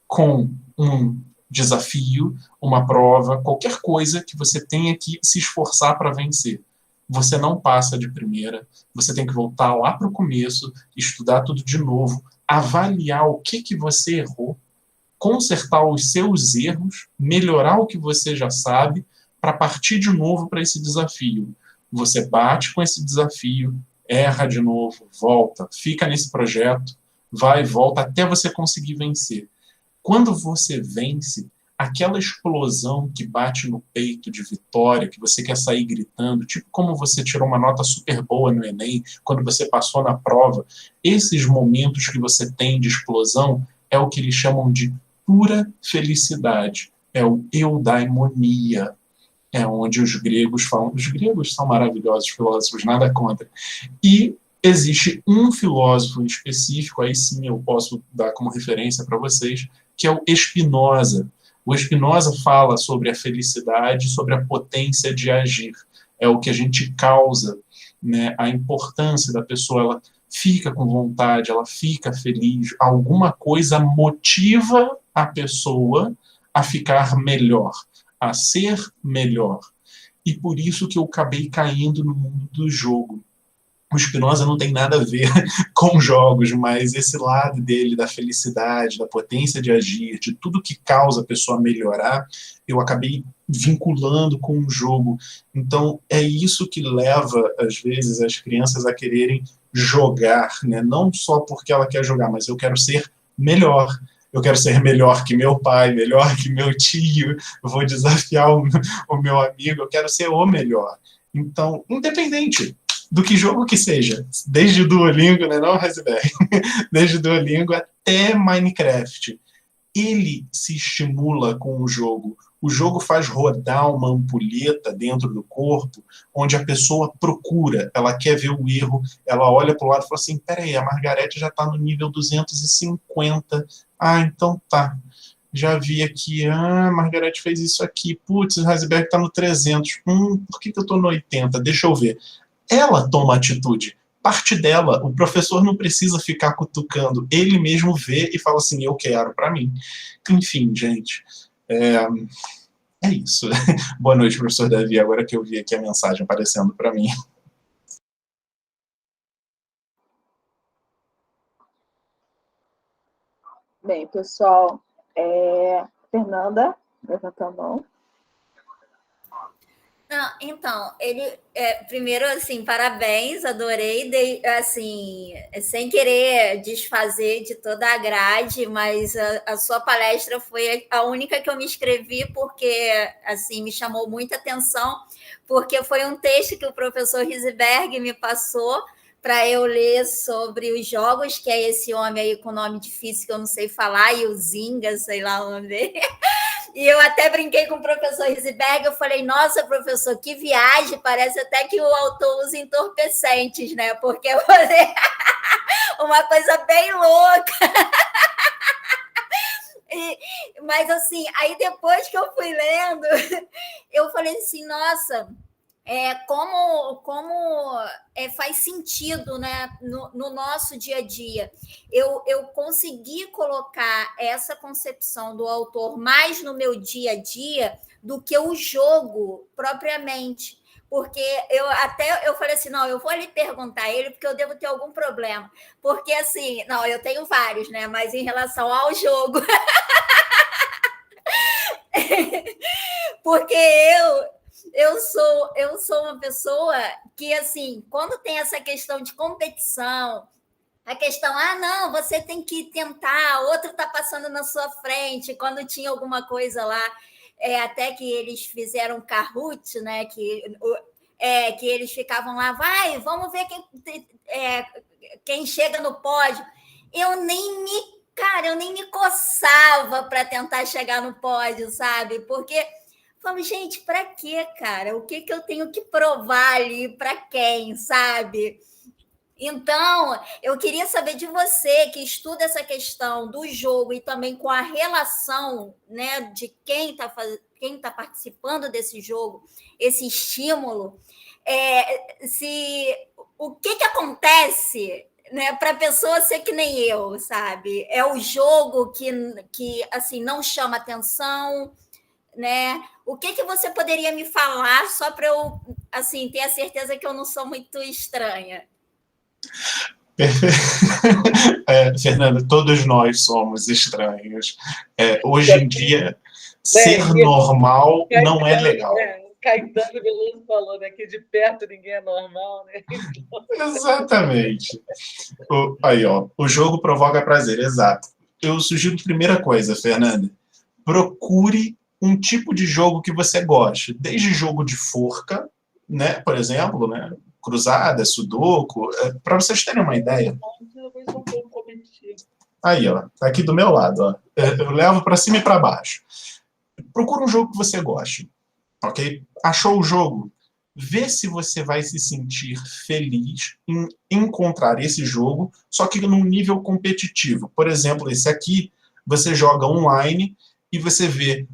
com um desafio, uma prova, qualquer coisa que você tenha que se esforçar para vencer. Você não passa de primeira, você tem que voltar lá para o começo, estudar tudo de novo, avaliar o que você errou, consertar os seus erros, melhorar o que você já sabe, para partir de novo para esse desafio. Você bate com esse desafio, erra de novo, volta, fica nesse projeto, vai e volta até você conseguir vencer. Quando você vence, aquela explosão que bate no peito de vitória, que você quer sair gritando, tipo como você tirou uma nota super boa no Enem, quando você passou na prova, esses momentos que você tem de explosão é o que eles chamam de pura felicidade, é o eudaimonia, é onde os gregos falam, os gregos são maravilhosos filósofos, nada contra, e existe um filósofo específico, aí sim eu posso dar como referência para vocês, que é o Spinoza. O Spinoza fala sobre a felicidade, sobre a potência de agir. É o que a gente causa, né? A importância da pessoa, ela fica com vontade, ela fica feliz, alguma coisa motiva a pessoa a ficar melhor, a ser melhor. E por isso que eu acabei caindo no mundo do jogo. O Spinoza não tem nada a ver com jogos, mas esse lado dele, da felicidade, da potência de agir, de tudo que causa a pessoa melhorar, eu acabei vinculando com o jogo. Então, é isso que leva, às vezes, as crianças a quererem jogar, né? Não só porque ela quer jogar, mas eu quero ser melhor. Eu quero ser melhor que meu pai, melhor que meu tio, eu vou desafiar o meu amigo, eu quero ser o melhor. Então, independente do que jogo que seja, desde Duolingo, né, não, Risberg? Desde Duolingo até Minecraft. ele se estimula com o jogo faz rodar uma ampulheta dentro do corpo, onde a pessoa procura, ela quer ver o erro, ela olha para o lado e fala assim, peraí, a Margarete já está no nível 250, então tá, já vi aqui, a Margarete fez isso aqui, putz, o Heisenberg está no 300, por que eu estou no 80? Deixa eu ver. Ela toma atitude, parte dela, o professor não precisa ficar cutucando, ele mesmo vê e fala assim, eu quero para mim. Enfim, gente, é isso. Boa noite, professor Davi, agora que eu vi aqui a mensagem aparecendo para mim. Bem, pessoal, Fernanda, levanta a mão. Não, então, primeiro, assim, parabéns, adorei, assim, sem querer desfazer de toda a grade, mas a sua palestra foi a única que eu me inscrevi porque, assim, me chamou muita atenção, porque foi um texto que o professor Heisenberg me passou para eu ler sobre os jogos, que é esse homem aí com nome difícil que eu não sei falar, e o Zinga, sei lá o nome dele. E eu até brinquei com o professor Heisenberg, eu falei, nossa, professor, que viagem, parece até que o autor usa entorpecentes, né? Porque eu falei uma coisa bem louca. Mas, assim, aí depois que eu fui lendo, eu falei assim, nossa, como faz sentido, né, no nosso dia a dia. Eu consegui colocar essa concepção do autor mais no meu dia a dia do que o jogo propriamente. Porque eu falei assim, não, eu vou lhe perguntar a ele, porque eu devo ter algum problema. Porque, assim, não, eu tenho vários, né? Mas em relação ao jogo. Porque eu sou uma pessoa que, assim, quando tem essa questão de competição, a questão, não, você tem que tentar, outro está passando na sua frente, quando tinha alguma coisa lá, até que eles fizeram Kahoot, né, que eles ficavam lá, vai, vamos ver quem chega no pódio. Eu nem me coçava para tentar chegar no pódio, sabe? Porque falo, gente, para quê, cara? O que eu tenho que provar ali para quem, sabe? Então, eu queria saber de você, que estuda essa questão do jogo e também com a relação, né, de quem tá participando desse jogo, esse estímulo, o que acontece, né, para a pessoa ser que nem eu, sabe? É o jogo que assim, não chama atenção, né? O que você poderia me falar só para eu, assim, ter a certeza que eu não sou muito estranha? Perfeito. Fernanda, todos nós somos estranhos. Hoje em dia, ser normal não é legal. Caetano Veloso falou, né, que de perto ninguém é normal, né? Exatamente. Aí, ó, o jogo provoca prazer, exato. Eu sugiro, primeira coisa, Fernanda, procure um tipo de jogo que você goste, desde jogo de forca, né, por exemplo, né, cruzada, sudoku, para vocês terem uma ideia. Aí, ó, tá aqui do meu lado, ó. Eu levo para cima e para baixo. Procura um jogo que você goste, ok? Achou o jogo? Vê se você vai se sentir feliz em encontrar esse jogo, só que num nível competitivo. Por exemplo, esse aqui, você joga online e você vê,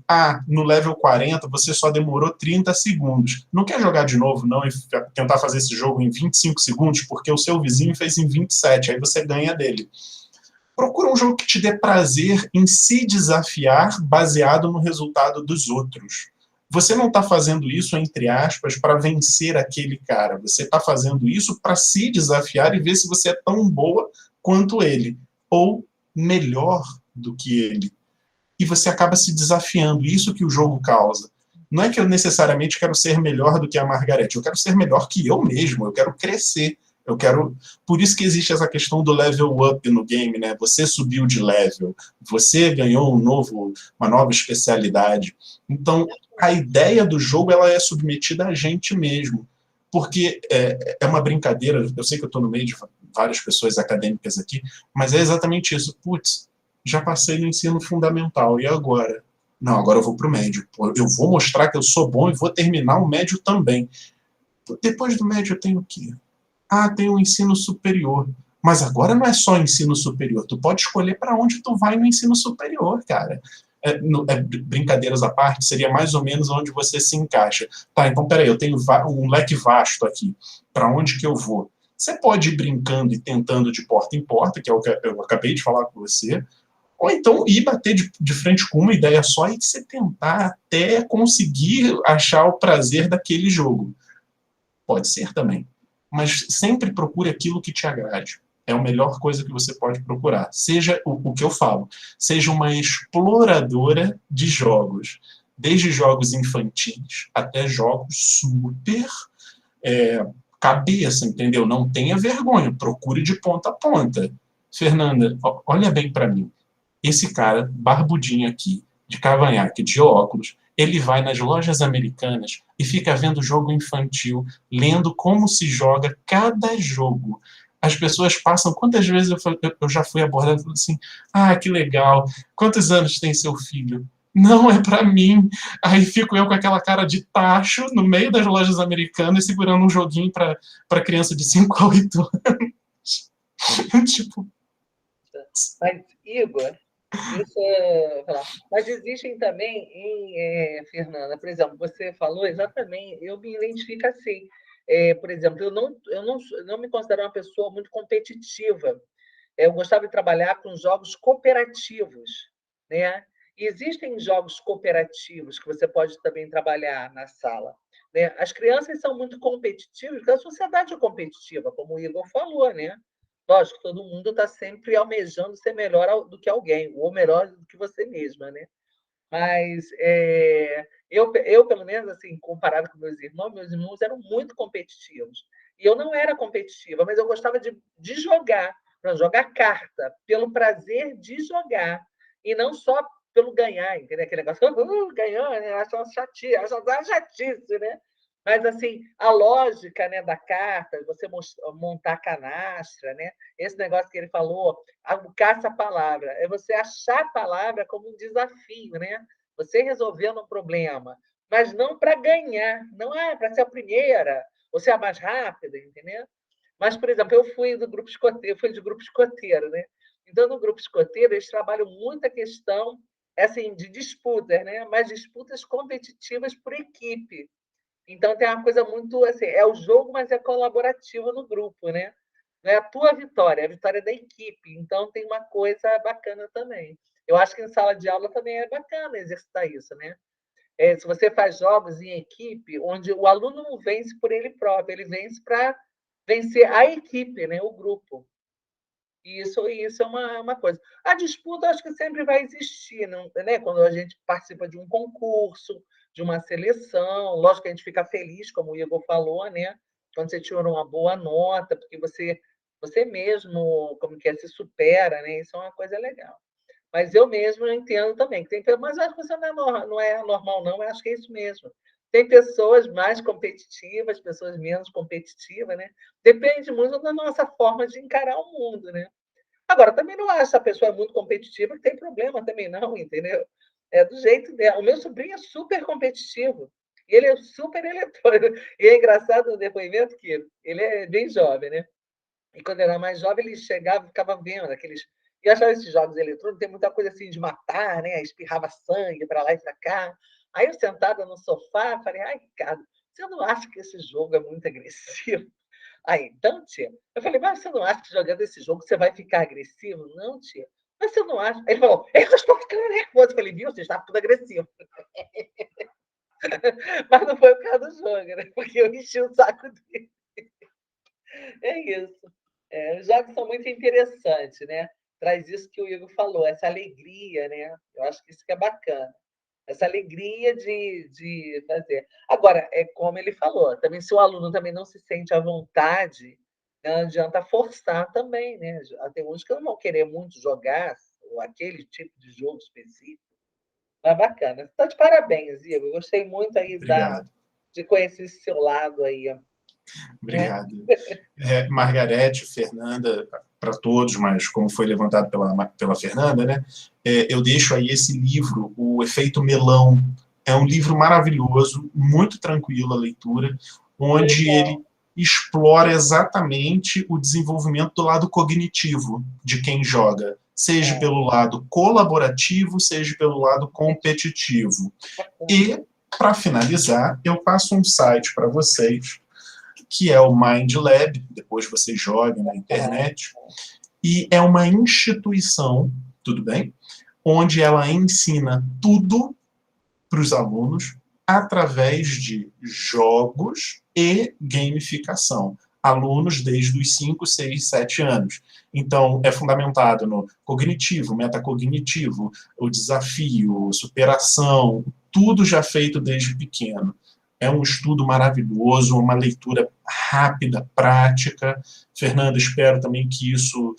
no level 40 você só demorou 30 segundos. Não quer jogar de novo, não, e tentar fazer esse jogo em 25 segundos, porque o seu vizinho fez em 27, aí você ganha dele. Procura um jogo que te dê prazer em se desafiar baseado no resultado dos outros. Você não está fazendo isso, entre aspas, para vencer aquele cara. Você está fazendo isso para se desafiar e ver se você é tão boa quanto ele, ou melhor do que ele. E você acaba se desafiando. Isso que o jogo causa. Não é que eu necessariamente quero ser melhor do que a Margarete. Eu quero ser melhor que eu mesmo. Eu quero crescer. Por isso que existe essa questão do level up no game, né? Você subiu de level. Você ganhou uma nova especialidade. Então, a ideia do jogo ela é submetida a gente mesmo. Porque é uma brincadeira. Eu sei que eu estou no meio de várias pessoas acadêmicas aqui, mas é exatamente isso. Putz, já passei no ensino fundamental, e agora? Não, agora eu vou para o médio. Eu vou mostrar que eu sou bom e vou terminar o médio também. Depois do médio eu tenho o quê? Ah, tem o ensino superior. Mas agora não é só ensino superior. Tu pode escolher para onde tu vai no ensino superior, cara. Brincadeiras à parte, seria mais ou menos onde você se encaixa. Tá, então peraí, eu tenho um leque vasto aqui. Para onde que eu vou? Você pode ir brincando e tentando de porta em porta, que é o que eu acabei de falar com você, ou então ir bater de frente com uma ideia só e você tentar até conseguir achar o prazer daquele jogo. Pode ser também. Mas sempre procure aquilo que te agrade. É a melhor coisa que você pode procurar. Seja o que eu falo, seja uma exploradora de jogos. Desde jogos infantis até jogos super cabeça, entendeu? Não tenha vergonha, procure de ponta a ponta. Fernanda, olha bem para mim. Esse cara, barbudinho aqui, de cavanhaque, de óculos, ele vai nas lojas americanas e fica vendo jogo infantil, lendo como se joga cada jogo. As pessoas passam, quantas vezes eu já fui abordado assim, ah, que legal, quantos anos tem seu filho? Não é para mim. Aí fico eu com aquela cara de tacho no meio das lojas americanas segurando um joguinho para criança de 5 a 8 anos. Tipo... Mas, Igor, mas existem também, Fernanda, por exemplo, você falou exatamente, eu me identifico assim. Por exemplo, eu não me considero uma pessoa muito competitiva. Eu gostava de trabalhar com jogos cooperativos, né? E existem jogos cooperativos que você pode também trabalhar na sala, né? As crianças são muito competitivas, porque a sociedade é competitiva, como o Igor falou, né? Lógico, todo mundo está sempre almejando ser melhor do que alguém, ou melhor do que você mesma, né? Mas eu, pelo menos, assim, comparado com meus irmãos eram muito competitivos. E eu não era competitiva, mas eu gostava de jogar, para jogar carta, pelo prazer de jogar, e não só pelo ganhar, entendeu? Aquele negócio, ganhou, né? Acho uma chatice, né? Mas, assim, a lógica, né, da carta, você montar canastra, né? Esse negócio que ele falou, o caça-palavra, é você achar a palavra como um desafio, né? Você resolvendo um problema, mas não para ganhar, não é para ser a primeira, ou ser a mais rápida, entendeu? Mas, por exemplo, eu fui do grupo escoteiro, fui de grupo escoteiro, né? Então, no grupo escoteiro, eles trabalham muito a questão assim, de disputas, né? Mas disputas competitivas por equipe. Então, tem uma coisa muito assim, é o jogo, mas é colaborativo no grupo, né? Não é a tua vitória, é a vitória da equipe. Então, tem uma coisa bacana também. Eu acho que em sala de aula também é bacana exercitar isso, né? Se você faz jogos em equipe, onde o aluno não vence por ele próprio, ele vence para vencer a equipe, né? O grupo. Isso é uma coisa. A disputa, acho que sempre vai existir, não, né? Quando a gente participa de um concurso, de uma seleção, lógico que a gente fica feliz, como o Igor falou, né? Quando você tira uma boa nota, porque você mesmo, como que é, se supera, né? Isso é uma coisa legal. Mas eu mesmo entendo também que tem, mas acho que isso não é normal, não. Eu acho que é isso mesmo. Tem pessoas mais competitivas, pessoas menos competitivas, né? Depende muito da nossa forma de encarar o mundo, né? Agora, também não acho a pessoa muito competitiva que tem problema também, não, entendeu? É do jeito dela. O meu sobrinho é super competitivo. Ele é super eletrônico. E é engraçado no depoimento que ele é bem jovem, né? E quando era mais jovem, ele chegava e ficava vendo aqueles. E eu achava esses jogos eletrônicos, tem muita coisa assim de matar, né? Espirrava sangue para lá e para cá. Aí eu sentada no sofá, falei, ai, Ricardo, você não acha que esse jogo é muito agressivo? Aí, então, tia, eu falei, mas você não acha que jogando esse jogo você vai ficar agressivo? Não, tia. Mas você não acha? Aí ele falou, eu estou ficando nervoso. Eu falei, viu, você está ficando agressivo. Mas não foi por causa do jogo, né? Porque eu enchi o saco dele. É isso. Os jogos são muito interessantes, né? Traz isso que o Igor falou, essa alegria, né? Eu acho que isso que é bacana. Essa alegria de fazer. Agora, é como ele falou, também se o aluno também não se sente à vontade, não adianta forçar também, né? Tem uns que não vão querer muito jogar ou aquele tipo de jogo específico. Mas bacana. Então, de parabéns, Igor. Gostei muito aí Obrigado. de conhecer esse seu lado aí Obrigado. Margarete, Fernanda, para todos, mas como foi levantado pela Fernanda, né? Eu deixo aí esse livro, O Efeito Melão. É um livro maravilhoso, muito tranquilo a leitura, onde ele explora exatamente o desenvolvimento do lado cognitivo de quem joga, seja pelo lado colaborativo, seja pelo lado competitivo. E, para finalizar, eu passo um site para vocês, que é o Mind Lab, depois vocês joguem na internet, e é uma instituição, tudo bem, onde ela ensina tudo para os alunos através de jogos e gamificação. Alunos desde os 5, 6, 7 anos. Então, é fundamentado no cognitivo, metacognitivo, o desafio, superação, tudo já feito desde pequeno. É um estudo maravilhoso, uma leitura rápida, prática. Fernanda, espero também que isso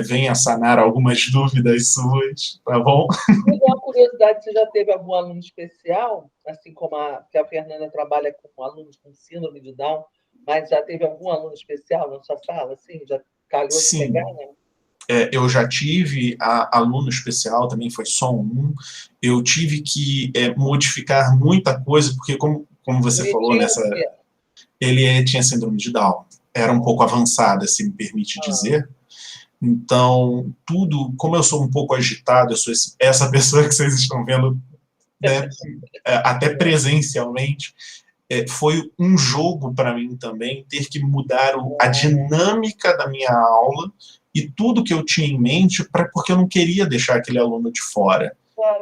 venha a sanar algumas dúvidas suas, tá bom? Uma curiosidade, você já teve algum aluno especial, assim como que a Fernanda trabalha com alunos com síndrome de Down, mas já teve algum aluno especial na sua sala? Assim, já calhou de pegar, né? Eu já tive aluno especial, também foi só um. Eu tive que modificar muita coisa, porque como você falou, ele tinha síndrome de Down. Era um pouco avançada, se me permite dizer. Então, tudo, como eu sou um pouco agitado, eu sou essa pessoa que vocês estão vendo, né, até presencialmente, foi um jogo para mim também, ter que mudar a dinâmica da minha aula e tudo que eu tinha em mente, porque eu não queria deixar aquele aluno de fora.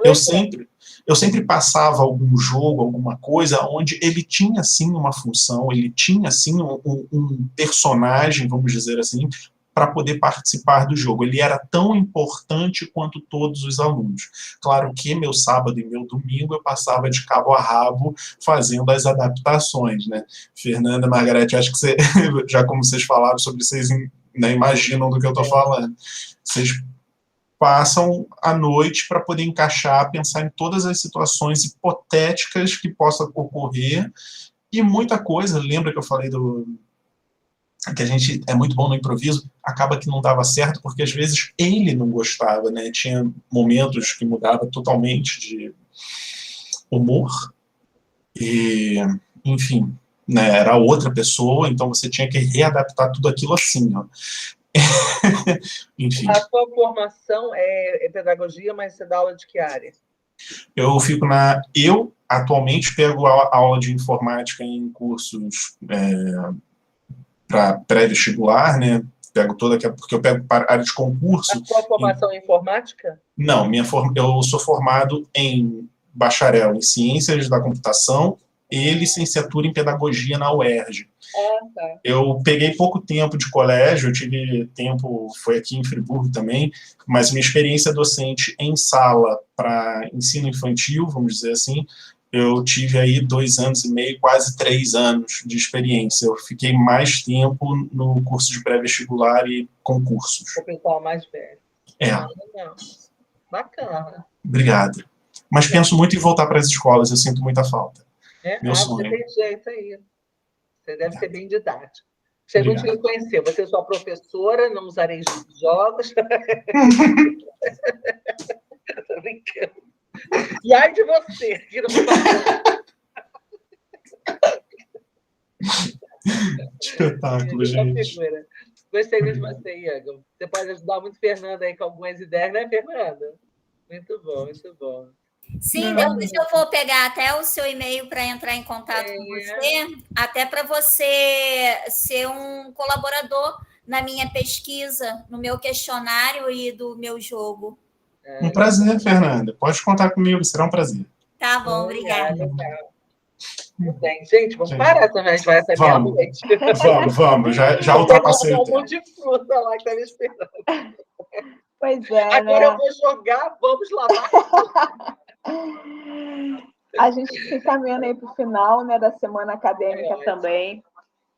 Eu sempre passava algum jogo, alguma coisa, onde ele tinha, sim, uma função, ele tinha, sim, um personagem, vamos dizer assim, para poder participar do jogo. Ele era tão importante quanto todos os alunos. Claro que meu sábado e meu domingo eu passava de cabo a rabo fazendo as adaptações, né? Fernanda, Margarete, acho que você, já como vocês falaram sobre, vocês, né, imaginam do que eu estou falando. Vocês passam a noite para poder encaixar, pensar em todas as situações hipotéticas que possam ocorrer, e muita coisa, lembra que eu falei que a gente é muito bom no improviso, acaba que não dava certo, porque às vezes ele não gostava, né? Tinha momentos que mudava totalmente de humor, e, enfim, né, era outra pessoa, então você tinha que readaptar tudo aquilo assim, ó. Enfim. A sua formação é pedagogia, mas você dá aula de que área? Eu atualmente pego aula de informática em cursos para pré-vestibular, né? Pego porque eu pego para área de concurso. A sua formação é informática? Não, eu sou formado em bacharel em ciências da computação e licenciatura em pedagogia na UERJ. Tá. Eu peguei pouco tempo de colégio, eu tive tempo, foi aqui em Friburgo também, mas minha experiência docente em sala para ensino infantil, vamos dizer assim, eu tive aí 2 anos e meio, quase 3 anos de experiência. Eu fiquei mais tempo no curso de pré-vestibular e concursos. O pessoal mais velho. Não. Bacana. Obrigado. Mas penso muito em voltar para as escolas, eu sinto muita falta. Meu sonho. Você tem jeito aí. Você deve ser bem didático. Você não te conhecer. Você é sua professora, não usarei jogos. Estou brincando. E ai de você, que não espetáculo, gente. Gostei de você, Iago. Você pode ajudar muito Fernanda aí com algumas ideias, né, Fernanda? Muito bom, muito bom. Sim, depois eu vou pegar até o seu e-mail para entrar em contato com você, até para você ser um colaborador na minha pesquisa, no meu questionário e do meu jogo. Um prazer, Fernanda. Pode contar comigo, será um prazer. Tá bom, obrigada. Muito bem. Gente, vamos parar, senão a gente vai até meia-noite. Vamos. Já ultrapassei o tempo. Um monte de fruta lá que está me esperando. Pois é, agora né? Eu vou jogar, vamos lavar. A gente se caminhando aí para o final, né, da semana acadêmica também.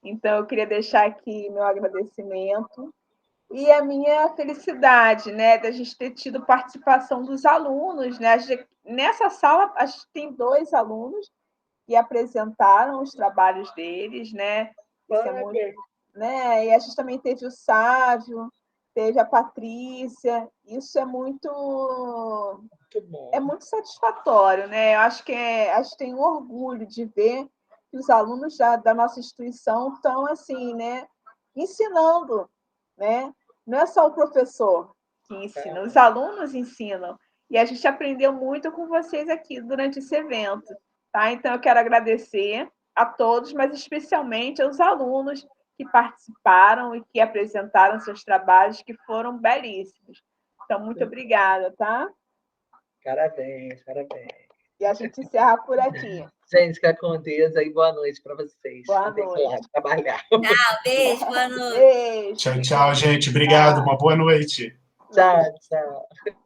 Então, eu queria deixar aqui meu agradecimento e a minha felicidade, né, da gente ter tido participação dos alunos, né? Nessa sala, acho que tem 2 alunos que apresentaram os trabalhos deles, né? Isso é muito, né? E a gente também teve o Sávio, teve a Patrícia. Isso é muito bom. é muito satisfatório, né? Eu acho que a gente tem um orgulho de ver que os alunos da nossa instituição estão assim, né? Ensinando, né? Não é só o professor que ensina, os alunos ensinam. E a gente aprendeu muito com vocês aqui durante esse evento, tá? Então eu quero agradecer a todos, mas especialmente aos alunos que participaram e que apresentaram seus trabalhos, que foram belíssimos. Então, muito obrigada, tá? Parabéns, parabéns. E a gente encerra por aqui. Gente, que aconteça e boa noite para vocês. Boa Tem que noite. ir lá trabalhar. Beijo, boa noite. Beijo. Tchau, tchau, gente. Obrigado. Uma boa noite. Tchau, tchau.